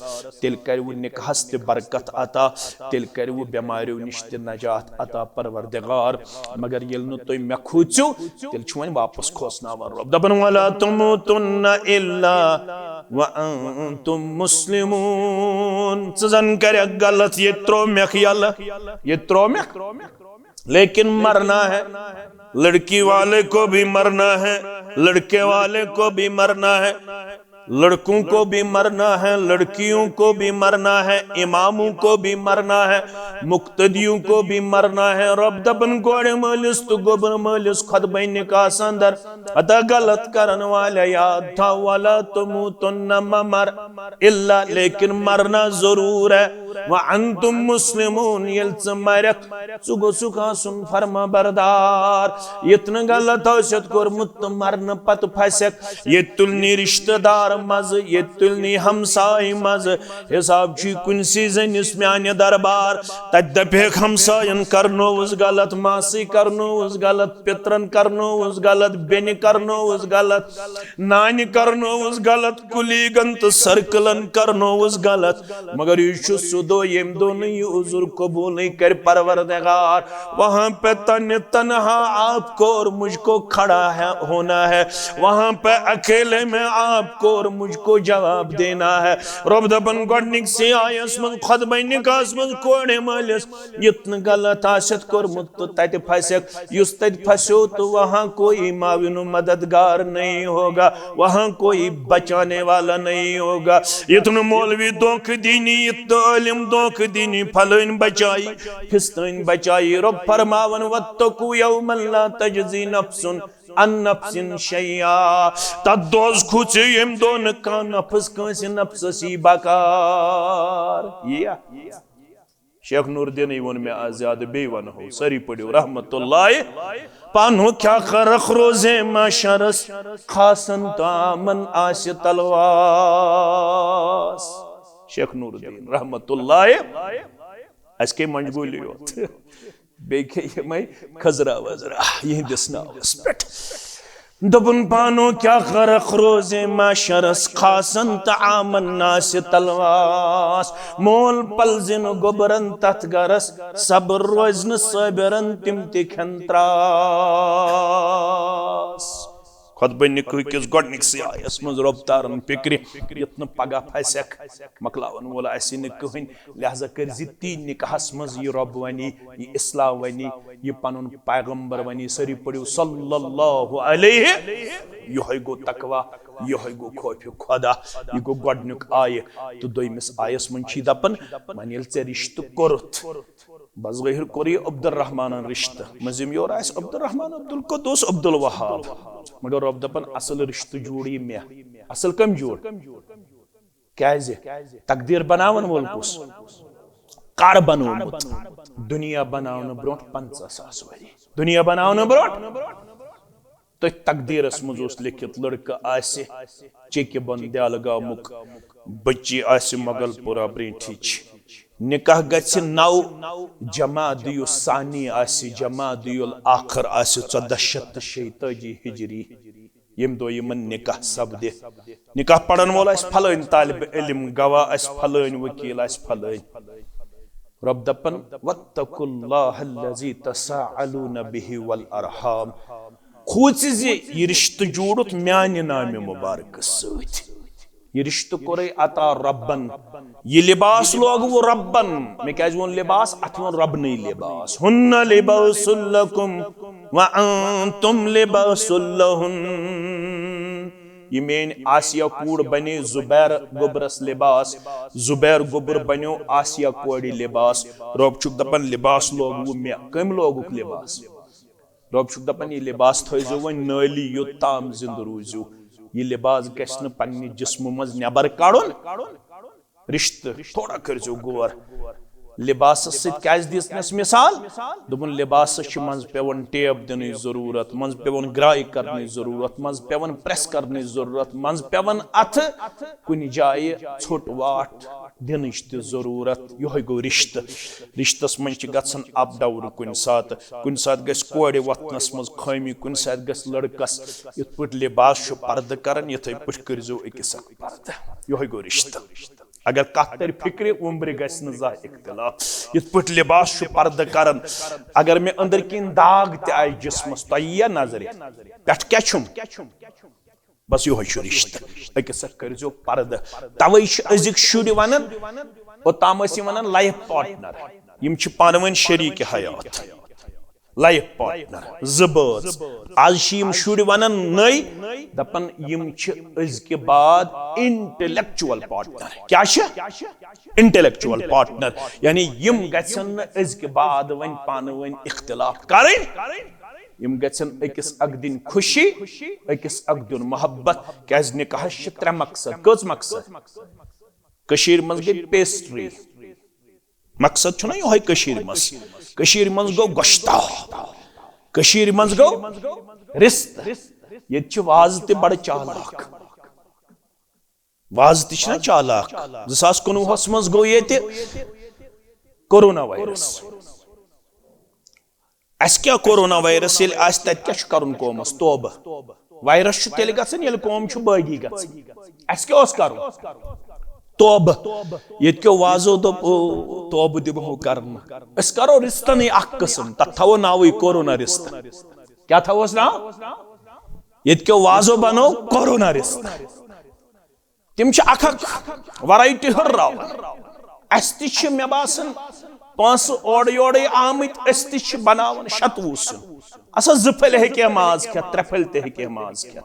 तिल करवु निकाहस ते बरकत अता तिल करवु बेमारियों निश ते नजात अता परवरदिगार मगर येल नु तो मे खोचु तिल छु वन वापस खोसनावन रब दबन वला तुमुतुन्ना इल्ला व अंतुम मुस्लिमून जन करे गलत ये त्रो मेख यल ये त्रो मेख लेकिन मरना है लड़की वाले को भी मरना है लड़के वाले को भी मरना है लड़कों को भी मरना है लड़कियों को भी मरना है इमामों को भी मरना है मुक्तदियों को भी मरना है रब दबन गोड़े मालिस तो गोबर मालिस खुद बहन का संदर अदा गलत करने वाले याद था वाला तुमुतुन्ना मर इल्ला लेकिन मरना जरूर है व अंतुम मुस्लिमून यल्स मरक सुगो सुखा सुन फरमा बरदार इतना गलत औसत कोर मुत मरन पत फसक ये तुलनी रिश्तेदार मज ये तुलनी हमसाय मज हिसाब छी कुनसी जनिस म्याने दरबार तत दपेक हमसायन करनो उस गलत मासी करनो उस गलत पित्रन करनो उस गलत बेनि करनो उस गलत नानी करनो उस गलत कुलीगन तो सर्कलन करनो उस गलत मगर यशु सुदो यम दोनों ये उजुर कबूल नहीं कर परवरदिगार वहां पे तन्हा आपको और मुझको खड़ा है होना है वहां पे अकेले में आपको और मुझको जवाब देना है रब दबन गडनिक से आयस मन खुद बहन कास मन कोड़े मालिस इतन गलत आशत कोर मुत तत फसक युस तत फसो तो वहां कोई माविन मददगार नहीं होगा वहां कोई बचाने वाला नहीं होगा इतन मौलवी दोख दीनी इतन इल्म दोख दीनी फलन बचाई फिस्तन बचाई रब फरमावन वत्तकु यौमन ला तजजी नफ्सुन अन्नफ्सिन शैया तदोज खुच यम दोन का नफ्स कंस नफ्ससी बकार या शेख नूरुद्दीन वन में आजाद बे वन हो सरी पढ़ो रहमतुल्लाह पानो क्या खरख रोजे माशरस खासन तामन आस तलवास शेख नूरुद्दीन रहमतुल्लाह अस के मंजगूली योत बेके यमय खजरा वजरा यहंदिस नावस पेट दबन पानो क्या गरक रोजे माशरस खासन तामन नास तलवास मोल पलजिन गोबरन तथ गरस सब्र रोजन सबरन तिम ते खंत्रास खुद बन किस गोडनिकस आयस मज रब तारन फिक्र यत पगह फसक मकलावन वोल आसि न कहन लिहाजा करजि ती निकाहस मज ये रब वनी ये इस्लाम वनी ये पनुन पैगंबर वनी सरी पड़ियो सल्लल्लाहु अलैहि यह गो तकवा यह गो खौफ खुदा यह गो गोडनिक आय तो दोयमिस आयस मन छी दपन मन यल से रिश्त कोरत बस गहिर कोरी अब्दुल रहमान रिश्त मजिम योर आस अब्दुल रहमान अब्दुल कुद्दूस अब्दुल वहाब मगर रब दपन असल रिश्त जोड़ी मे असल कम जोड़ कैसे तकदीर बनावन वोल कुस कार बनोमुत दुनिया बनावन ब्रोट 50,000 वरी दुनिया बनावन ब्रोट तो तकदीरस मज लिखित लड़का आसे चेक बन दयाल गामुक बच्ची आसे मगलपुरा ब्रीठिच निकाह गछ 9 जमादियुल सानी आसे जमादियुल आखिर आसे 1446 हिजरी यम दो यमन निकाह सपदे निकाह पढ़न वोल आस फलान तालिब इल्म गवाह आस फलान वकील आस फलान रब दपन वत्तकुल्लाह अल्लज़ी तसाअलून बिही वल अरहाम खूच ये रिश्त जोड़ुत म्यान नाम मुबारक सत ये रिश्त कोरे अता रब्बन ये लिबास लोग वो रब्बन मैं क्या वो लिबास अथवा रब नहीं लिबास हुन्ना लिबासुल लकुम व अंतुम लिबासुल लहुन ये मेन आसिया कूड़ बने जुबैर गुबरस लिबास जुबैर गुबर बनो आसिया कोड़ी लिबास रब चुक दपन लिबास लोग वो मे कम लोगुक लिबास रब चुक दपन ये लिबास थो वन नाली योताम जिंद रूजू ये लिबास गश्न पन्नी जिस्म मज नबर काड़ुन रिश्त थोड़ा करजो गौर लिबास दिस मिसाल दोपन लिबास मज पेवन टेप दिन जरूरत मज पेवन ग्राई करने जरूरत मज पेवन प्रेस करने जरूरत मज पेवन अथ कुन जाय छोट वाट दिन जरूरत यह गो रिश्त रिश्तस मज गन अप डाउन कुन सात गस कोड़ वतनस मज खामी कुन सात गस लड़कस इत पे लिबास पर्द कर ये पे करजो अकिस पर्द यह गो रिश्त अगर कत तर फिक्र उम्र गन जा इख्तिलाफ इत पे लिबास पर्द कर अगर मे अंदर किन दाग तय जिस्मस तय नजर पे क्या बस यह रिश्त अकिस करजो पर्द तवे अजिक शुर वन ओताम वन लाइफ पार्टनर यम पान शरीक हयात लाइफ पार्टनर जबज आज शुर वन नई दपन यम अजक बाद इंटेलेक्चुअल पार्टनर क्या इंटेलेक्चुअल पार्टनर यानी यम गन अजक बाद वन पान वन इख्तिलाफ करें यम गन अकिस अक दिन खुशी अकिस अक दिन मोहब्बत क्या निकाह 3 मकसद कस मकसद कशीर मज गई पेस्ट्री मकसद छुना यह मज गो गोश्ताब कशीर मज गो रिश्त ये वाज ते बड़ चालाक वाज ते चालाक 2019 मज गो ये कोरोना वायरस अस क्या कोरोना वायरस ये तत क्या करन कौमस तोब वायरस तेल गसन ये कौम बागी गसन अस क्या कर तोब ये क्यों वाजो दो तोब दिमो करन अस करो रिश्तन अख किस्म तथ थो नाव कोरोना रिश्त क्या थोस नाव ये क्यों वाजो बनो कोरोना रिश्त तिम अख वरायटी हर्राव अस ते मे बासन 5 ओड योड़े आमत अस ते बनावन 27 अस 2 फल हे माज खे 3 फल ते हे माज खे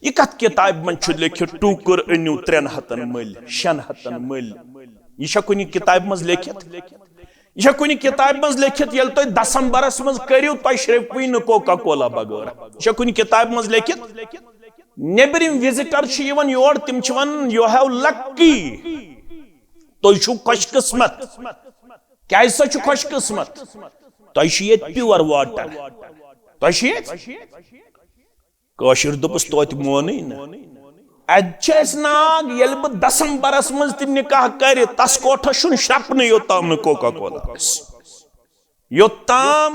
यह कत किताब मन लिखित टूकर अनु 300 मल 600 मल यह कुन किताब मज लिखित यह कुन किताब मज लिखित ये तुम दिसंबरस मज करू तुम श्रेपी न कोका कोला बगैर यह कुन किताब मज लिखित नेबरिम विजिटर योर तिम वन यू हैव लकी तुम खुशकिस्मत क्या खुशकिस्मत तुम प्योर वाटर तुम कशिर दोपस तो मोन अज नाग ये बह दसंबरस मज निकाह कर तस कोठस शपन योताम कोका कोला योताम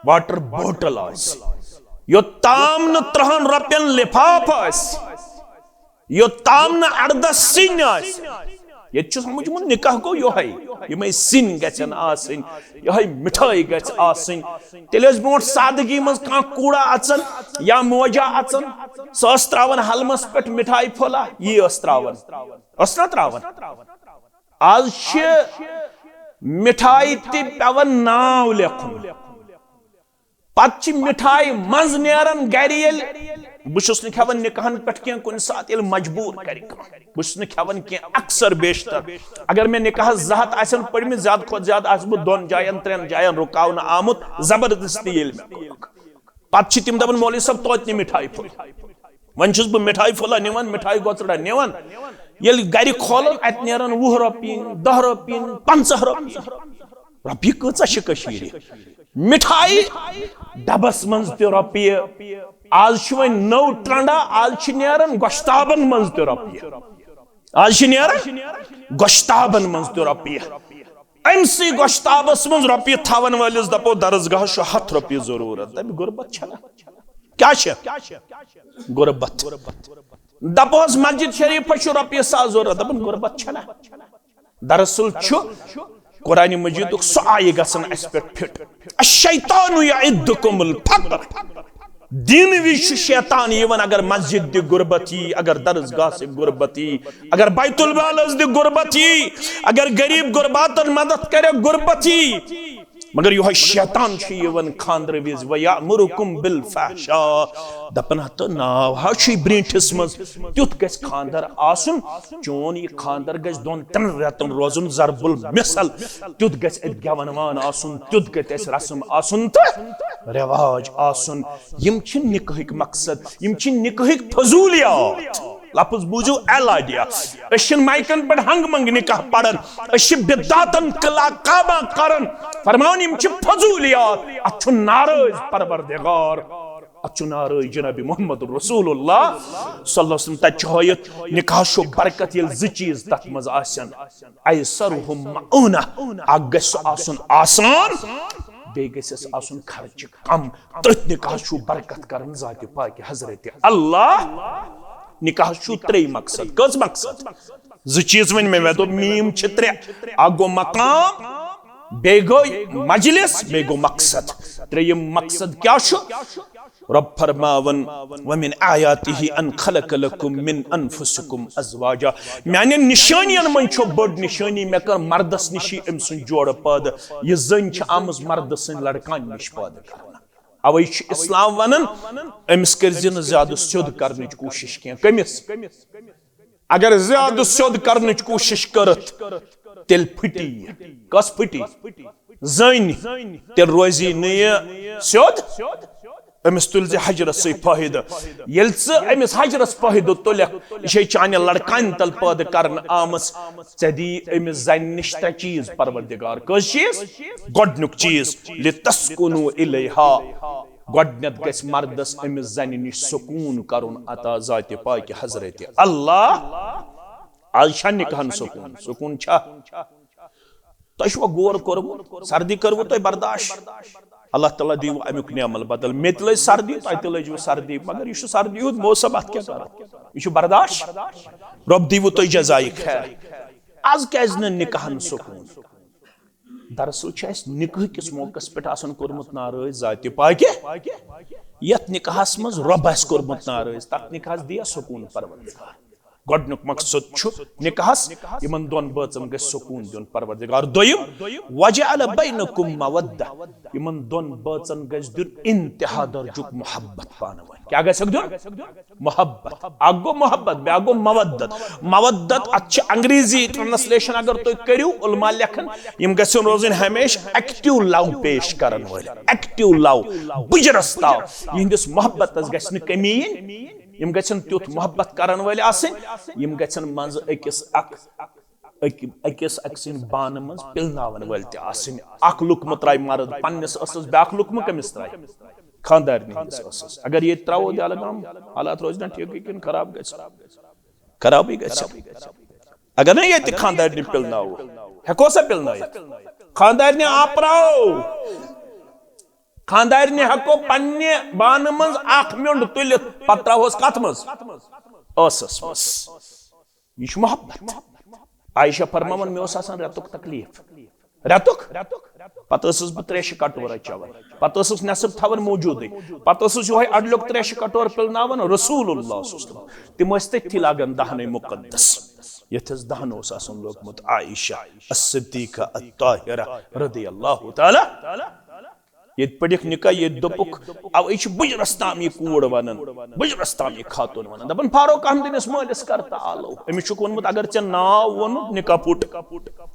वाटर बोटल योताम 3 रुपयन लिफाफ योताम 18 सिन ये समझ निकाह गो ये सिन गन आसन ये मिठाई गन तेल ब्रो सादगी मज कह कूड़ा अचन या मोजा अचन सह त्रावन हलमस पे मिठाई फोला यह त्रावन ना त्रावन आज मिठाई पेवन नाव लेखुन पत मिठाई मज नेरन गर बहुस खेवान निकाहन पे कह कुन सात मजबूर कर बहुस खेवान कह अक्सर बेशतर अगर मे निकाह 2 हथ पड़म ज्यादा खुद ज्यादा बह 2 जायन 3 जायन रुकावन आमुत जबरदस्ती पे तम दपान मौलवी साहब तो मिठाई फुल वन बह मिठाई फुला निवान मिठाई गोचड़ा निवान ये गर खोलन अत नेरन 20 रुपयन 10 रुपयन 50 रुपये कह मिठाई डबस मज रुपये आज वन नौ ट्रंडा आज नेरन गोश्ताबन मज रुपये आज नेरन गोश्ताबन मज रुपये अमसी गोश्ताबस मज रुपये थवन वालिस दपो दरसगाह 100 रुपये जरूरत दप गुरबत क्या गुरबत दपोस मस्जिद शरीफ रुपये 100 जरूरत दपन गुरबत दरअसल कुरान मजीद सो आय गसन पे फिट अशैतानु यइदुकुमुल फक्र दिन विश शैतान यवन अगर मस्जिद दि गुरबती अगर दरसगाह से गुरबती अगर बैतुल माल दि गुरबती अगर गरीब गुरबातन मदद करे गुरबती मगर यह शैतान यवन खानद्र विज वयामुरुकुम बिल फहशा दपन तो नाव ब्रीठस मज तुथ गस खानदर आसुन चोन यह खानदर गस 2-3 रेतन रोजुन जरबुल मिसल तुथ गस गवनवान आसुन तुथ गस रस्म आसुन तो रिवाज आसुन यम छ निकाहिक मकसद यम छ निकाहिक फजूलियात लफ्ज बूझो एलाडिया माइकन पे हंग मंग निकाह पढ़न बिदातन कला काबा करन फरमान यम छ फजूलियात अच्छु नाराज परवरदिगार अच्छु नाराज जनाब मोहम्मद रसूलुल्लाह सल्लल्लाहु अलैहि वसल्लम तचहयत निकाह शो बरकत ये ज चीज तक मज आसन ऐसरुहुम मऊना अगस आसन आसान बे गस आसन खर्च कम तथ निकाह शो बरकत करन जात पाक हजरत अल्लाह निकाह शु 3 मकसद कस मकसद ज चीज वन में तो मीम छ 3 गो मकाम बे गो मजलिस बे गो मकसद 3 मकसद क्या छु रब फरमावन व मिन आयातिहि अन खलक लकुम मिन अनफुसिकुम अज़वाजा माने निशानियन मन छ बड़ निशानी मे कर मर्दस निशी एम सुन जोड़ पद ये जन छ आमज मर्दस लड़कान निश पद करना अवै इस्लाम वनन अमिस कर ज्यादा स्योद करने कोशिश कह कमिस अगर ज्यादा स्योद करने कोशिश करत तेल फटी कस फटी जन तेल रोजी नय स्योद अमिस तुल हजरत से फायदा ये अमिस हजरत फायदा तुल यह चाने लड़कान तल पद कर आमस दी अमिस जन निश चीज परवरदिगार कस चीज गोडनुक चीज लितस्कुनु इलैहा गोडनत गस मर्दस अमिस जन निश सुकून करुन अता जात पाक हजरत अल्लाह आज निकाहन सुकून सुकून छा तो गौर कर्मु सर्दी करवु तो बर्दाश्त अल्लाह ताला दीव अमुक नेमल बदल मे तल सर्दी तो लजु सर्दी मगर यह सर्दी हुद मौसम अत क्या यह बर्दाश्त रब दीव तो जजाई खैर आज क्या निकाहन सुकून दरअसल निकाह किस मौकस पे कोर्मुत नाराज जात पाक यथ निकाहस मज रब कोर्मुत नाराज तथ निकाहस दिया सुकून परवरदिगार गोडनुक मकसद निकाहस यमन 2 बचन गस सुकून दिन परवरदिगार दोयम वजअल बैनकुम मवद्दा यमन 2 बचन गस दिन इंतहा दर्जुक मोहब्बत पानवन क्या गस दिन मोहब्बत आगो मोहब्बत बेगो मवद्दत मवद्दत अच्छा अंग्रेजी ट्रांसलेशन अगर तो करियो उलमा लेखन यम गस रोजन हमेशा एक्टिव लव पेश करन वाले एक्टिव लव बुजरस्ता यहंदिस मोहब्बत गस न कमी यम गसन तुथ मोहब्बत करन वाले आसन यम गसन मंज अकिस अक्सिन बान मज पिलनावन वाले ते आसन अख लुकम त्राय मर्द पन्नस असस बाक लुकम कमिस त्राय खानदार अगर ये त्रो दलगाम हालात रोज ना ठीक कि खराब खराबी अगर ना ये खानदार पिलनो हेको सा पिलन खानदार आपराओ खानदार हेको पन्ने बान मज मिंड तुल पत त्रोस कत मज यह मोहब्बत आयशा फरमान मे रेतुक तकलीफ रेतुक पत बह त्रेश कटोर चवन पत नसब थवन मौजूद पत ये अडलुक त्रेश कटोर पिलनावन रसूलुल्लाह तिम तथि लागन दहन मुकद्दस यथस दहन लोगमुत आयशा अस्सिद्दीका अत्ताहिरा रदियल्लाहु ताला ये पढ़िक निका ये दोपुक अब ये बुजरस्ताम ये कूड़ वनन बुजरस्ताम ये खातून वनन दपन फारूक अहमदिनस मालिस करता आलो अमिस छुक वोनमुत अगर चे नाव वोनुत निका पुट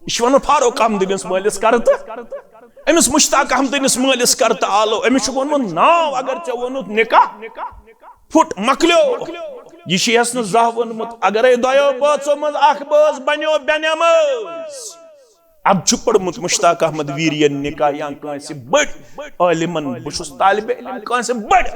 इस वनु फारूक अहमदिनस मालिस करता अमिस मुश्ताक अहमदिनस मालिस करता आलो अमिस छुक वोनमुत नाव अगर चे वोनुत निका फुट मकलो यह न जह वोनमुत अगर दयो बचो मज अख बस बनो बेनमज अब पढ़मुत मुश्ताक अहमद वीरियन निकाह या बड़ आलिमन बहुत तालिब इल्म कह बड़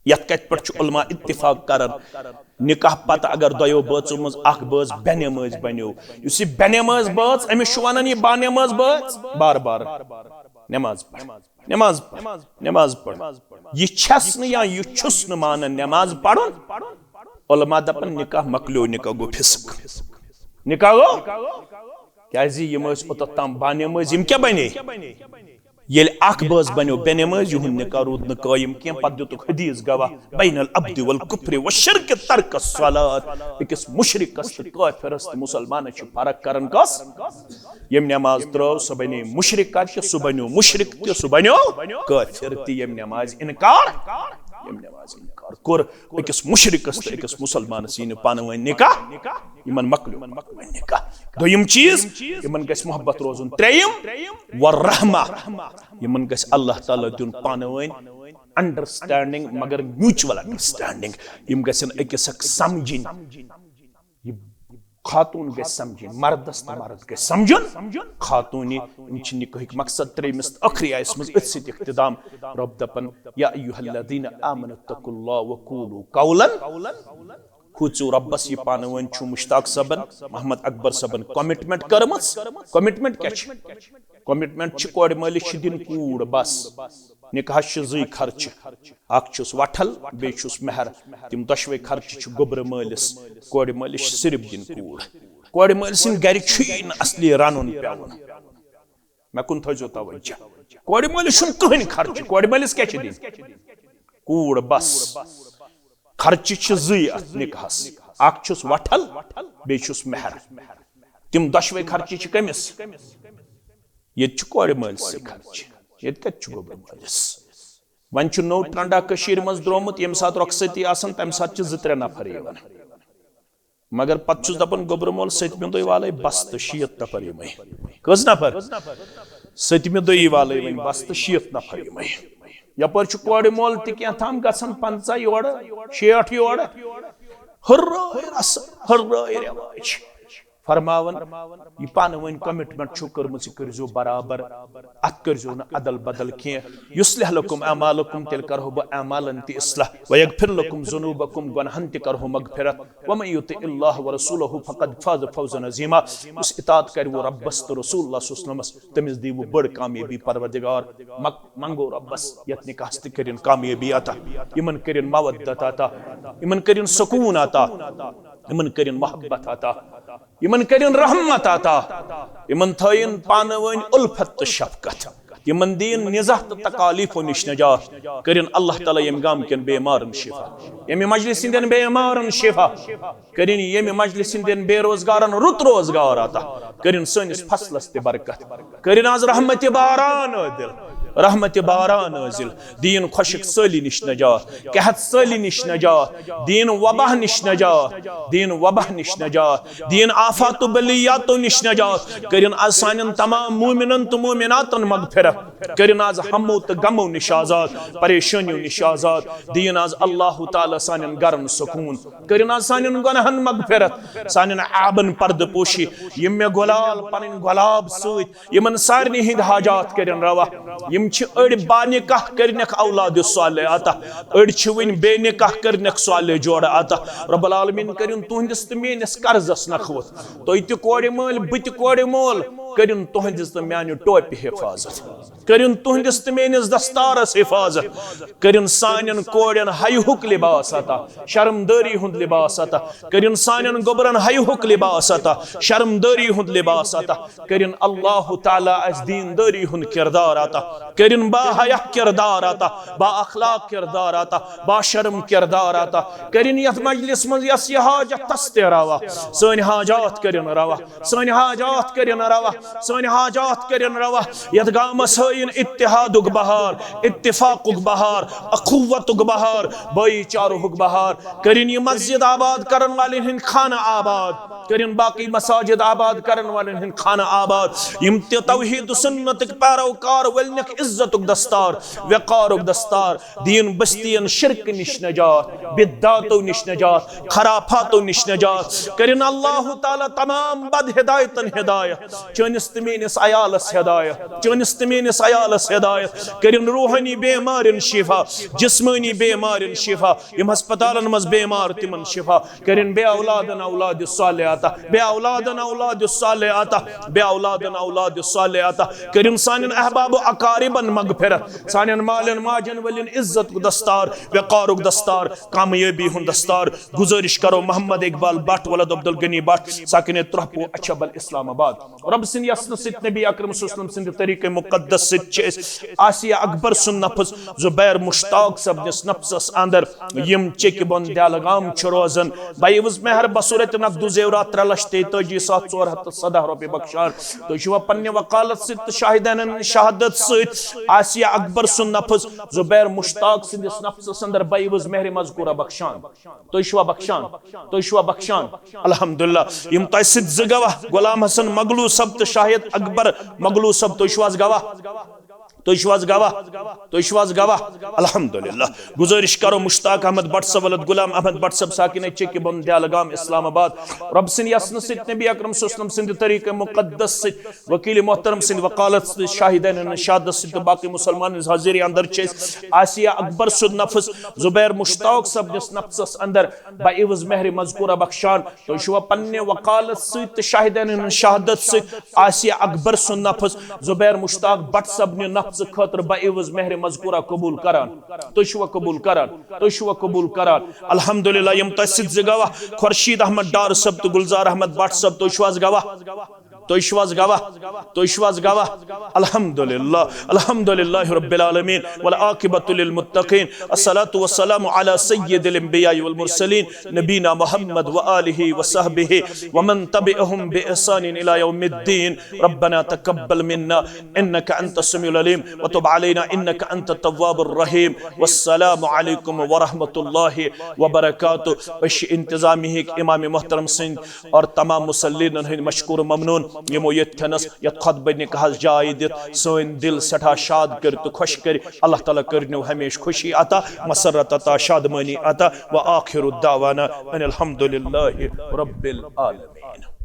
यत कत पे उलमा इत्तिफाक करन निकाह पत अगर दयो बचो मज अख बस बेनमज बनो इस बेनमज बच अमिस वन यह बानमज बच बार बार नमाज पढ़ नमाज पढ़ नमाज पढ़ यह छस न या यह छुस न मान नमाज पढ़ुन उलमा दपन निकाह मकलो निकाह गो फिसक निकाह गो क्या ओतम बानमज क्या बने ये अख बस बनो बेनमज युन निकाह रूद न कायम कह पे दुतुक हदीस गवाह बैनल अब्दि वल कुफ्रि व शिर्क तर्क सलात अकिस मुशरिकस तो काफिरस तो मुसलमान फर्क करन कस यम नमाज त्रो सह बने मुशरिक सह बनो मुशरिक तो सह बनो काफिर यम नमाज इनकार कोर अकिस मुशरिकस तो अकिस मुसलमान इन पानवन निकाह इमन मकलो निकाह दोयम चीज इमन गस मोहब्बत रोजुन त्रेयम व रहमा इमन गस अल्लाह ताला दुन पानवन अंडरस्टैंडिंग मगर म्यूचुअल अंडरस्टैंडिंग इम गसन अकिस समझिन खातून गस समझिन मर्दस तो मर्द गस समझुन खातून निकाह मकसद त्रेमिस आखरी आयस मज अथ इख्तिदाम रब दपन या अय्युहल्लज़ीना आमनु तकुल्लाह व कूलू कौलन खुचू रब्बस यह पानवन मुश्ताक सबन मोहम्मद अकबर सबन कमिटमेंट करमस कमिटमेंट क्या कमिटमेंट कोड़ मालिस दिन कूड़ बस निकाह जी खर्च अखुस वठल बेस मेहर तिम दशवे खर्च गोबर मालिस कोड़ मालिस सिर्फ दिन कूड़ कोड़ मालिस गर असली रन पेवन मे कुन थो तवज्जो कोड़ मालिस कहन खर्च कोड़ मालिस क्या दिन कूड़ बस खर्च जी निकाहस अखुस वठल बेस मेहर तिम दशवे खर्च कमिस ये कोड़ मालिस खर्च ये कत गोबर मालिस वन नो ट्रंडा मज द्रोमुत यम सात रखसती तम सात 2-3 नफर यवन मगर पत दपन गोबर मोल सतमी दो वाले बस तो 60 नफर यम कस नफर सतमी दो वाले वन बस तो 60 नफर यम यपर कोड़ मोल तम गसन 50 योड़ 60 योड़ हर्राज फरमावन यह पानवन कमिटमेंट कर्म कर्जो बराबर अत कर्जो न अदल बदल कह युस्लिह लकुम अमालकुम तिल करहो ब अमालन ति इस्लाह व यगफिर लकुम जुनूबकुम गुनहन ति करहो मगफिरत व मन युतिइल्लाह व रसूलहु फक़द फाज़ फौज़न अज़ीमा उस इताअत कर वो रब्बस तो रसूलुल्लाह सल्लल्लाहु अलैहि वसल्लम तमिस दी वो बड़ कामयाबी परवरदिगार मंगो रब्बस यत निकाह करिन कामयाबी अता इमन करिन मवद्दत अता इमन करिन सुकून अता इमन करिन मोहब्बत अता इमन करिन रहमत अता इमन थयन पानवन उल्फत तो शफकत इमन दीन निज़ाह तो तकालीफ निश नजात करिन अल्लाह ताला यम गाम केन बेमारन शिफा यम मजलिस दिन बेमारन शिफा करिन यम मजलिस दिन बेरोजगारन रुत रोजगार अता करिन सनिस फसलस ते बरकत करिन आज रहमत बारान दिल रहमत बारान नाजिल दीन खुशक सली निश नजात कहत सली निश नजात दीन वबाह निश नजात दीन वबाह निश नजात दीन आफात बलियात निश नजात करिन आज सानन तमाम मोमिनन तो मोमिनातन मगफिरत करिन आज हमो तो गमो निश आजाद, परेशानियों निश आजाद, दीन आज अल्लाह ताला सानिन गरन सुकून, करिन आज सानिन गुनाहन मगफिरत, सानिन आबन पर्द पोशी, यम मे गुलाल पनिन गुलाब सूत, यमन सारनी हिंद हाजात करिन रवा, यम छ अड़ बानिकाह करनक औलाद साले आता, अड़ छ वन बेनिकाह करनक साले जोड़ आता, रब्बुल आलमीन करिन तुहंदिस त मेनिस कर्जस नखवत, तोय त कोड़े मोल बत कोड़े मोल, करिन तुहंदिस त म्यानि टोपि हिफाजत, करिन तुहंदिस त मेनिस दस्तारस हिफाजत, करिन सानिन कोड़न हयुक लिबास अता, शर्मदारी हुंद लिबास अता, करिन सानिन गोबरन हयुक लिबास अता, शर्मदारी हुंद लिबास अता, करिन अल्लाह ताला अस दीनदारी हुंद किरदार अता, करिन बा हया किरदार अता, बा अखलाक किरदार अता, बा शर्म किरदार अता, करिन यथ मजलिस मज यस हाजत तस्ते रवा, सन हाजात करिन रवा, सन हाजात करिन रवा, सन हाजात करिन रवा, यथ गामस हयन इत्तिहादुक बहार, इत्तिफाकुक बहार, अखुवतुक बहार, भाईचारुक बहार, करिन ये मस्जिद आबाद करन वाले हिंद खाना आबाद, करिन बाकी मसाजिद आबाद करन वाले हिंद खाना आबाद, यम तौहीद सुन्नत पैरोकार वलनक इज्जतुक दस्तार, वक़ारुक दस्तार, दीन बस्तियन शिरक निश नजात, बिद्दातो निश नजात, खराफातो निश नजात, करिन अल्लाह ताला तमाम बद हिदायतन हिदायत, चनिस तमेनिस अयालस हिदायत, चनिस तमेनिस अयालस हिदायत, करिन रूहानी बेमारिन शिफा, जिस्मानी बेमारिन शिफा, यम अस्पतालन मज बेमार तिमन शिफा, करिन बे औलादन औलाद साले आता, बे औलादन औलाद साले आता, बे औलादन औलाद साले आता, करिन सानिन अहबाब अकारिबन मगफिरत, सानिन मालन माजन वलिन इज्जत दस्तार, वक़ारुक दस्तार, कामयाबी हुन दस्तार, गुजारिश करो मोहम्मद इकबाल भट्ट वलद अब्दुल गनी भट्ट साकिन तुरहपो अचबल इस्लामाबाद, रब सिन यसन सित नबी अकरम सल्लल्लाहु अलैहि वसल्लम सिन तरीके मुकद्दस सित आसिया अकबर सुन नफ्स जुबैर मुश्ताक सब निस नफ्सस अंदर यम चेक बन दलगाम रोजन बाइवज मेहर बसूरत नकदु जेवरात 3,43,417 रुपये बख्शान, तो पन्ने वकालत सित शाहिदन शहादत सित आसिया अकबर सुन नफ्स जुबैर मुश्ताक सिंदिस नफ्सस अंदर बाइवज मेहर मजकूरा बख्शान, तो बख्शान, तो बख्शान अल्हम्दुलिल्लाह यम तय सित जगवा गुलाम हसन मगलू सब शाहिद अकबर मगलू सब तो गवाह, तो गवाह अल्हम्दुलिल्लाह। गुजारिश करो मुश्ताक अहमद भट्ट सब वलद गुलाम अहमद भट्ट सब साकिन चेक बन दलगाम इस्लामाबाद, रब सिन यसन सित नबी अकरम सल्लल्लाहु अलैहि वसल्लम सिंध तरीके मुकद्दस सित वकील मोहतरम सिंध वकालत शाहिदन शहादत सित बाकी मुसलमान हाजिर अंदर चेस आसिया अकबर सुद नफ्स जुबैर मुश्ताक सब जिस नफ्सस अंदर बाइवज मेहर मजकूरा बख्शान, तो पन्ने वकालत सित शाहिदन शहादत सित आसिया अकबर सुद नफ्स जुबैर मुश्ताक भट्ट सब ने नफ्स खतर बाइवज मेहर मजकूरा कबूल करान, तो कबूल करान, तो कबूल करान अल्हम्दुलिल्लाह। यम तसिद गवाह खुर्शीद अहमद डार सब तो गुलजार अहमद भट्ट सब तो गवाह, तो गवाह अल्हम्दुलिल्लाह। अल्हम्दुलिल्लाह रब्बिल आलमीन वल आकिबतु लिल मुत्तकीन, अस्सलातु वस्सलामु अला सय्यिदिल अंबिया वल मुरसलीन नबीना मुहम्मद व आलिहि व सहबिहि व मन तबिअहुम बि ihsan इला यौमिद्दीन। रब्बना तकब्बल मिन्ना इन्नका अंतस समीउल अलीम व तुब अलैना इन्नका अंतत तव्वाबुर रहीम। वस्सलामु अलैकुम व रहमतुल्लाहि व बरकातुहू। बश इंतजामी इमाम मोहतरम सिंह और तमाम मुसल्लीन हंद मशकूर ममनून यमो यथनस यथ खुतबे निकाह जाय दित सोन दिल सठा शाद कर तो खुश कर। अल्लाह ताला करनो हमेश खुशी अता, मसरत अता, शादमानी अता। व आखिरु दावाना अनिल हम्दुलिल्लाहि रब्बिल आलमीन।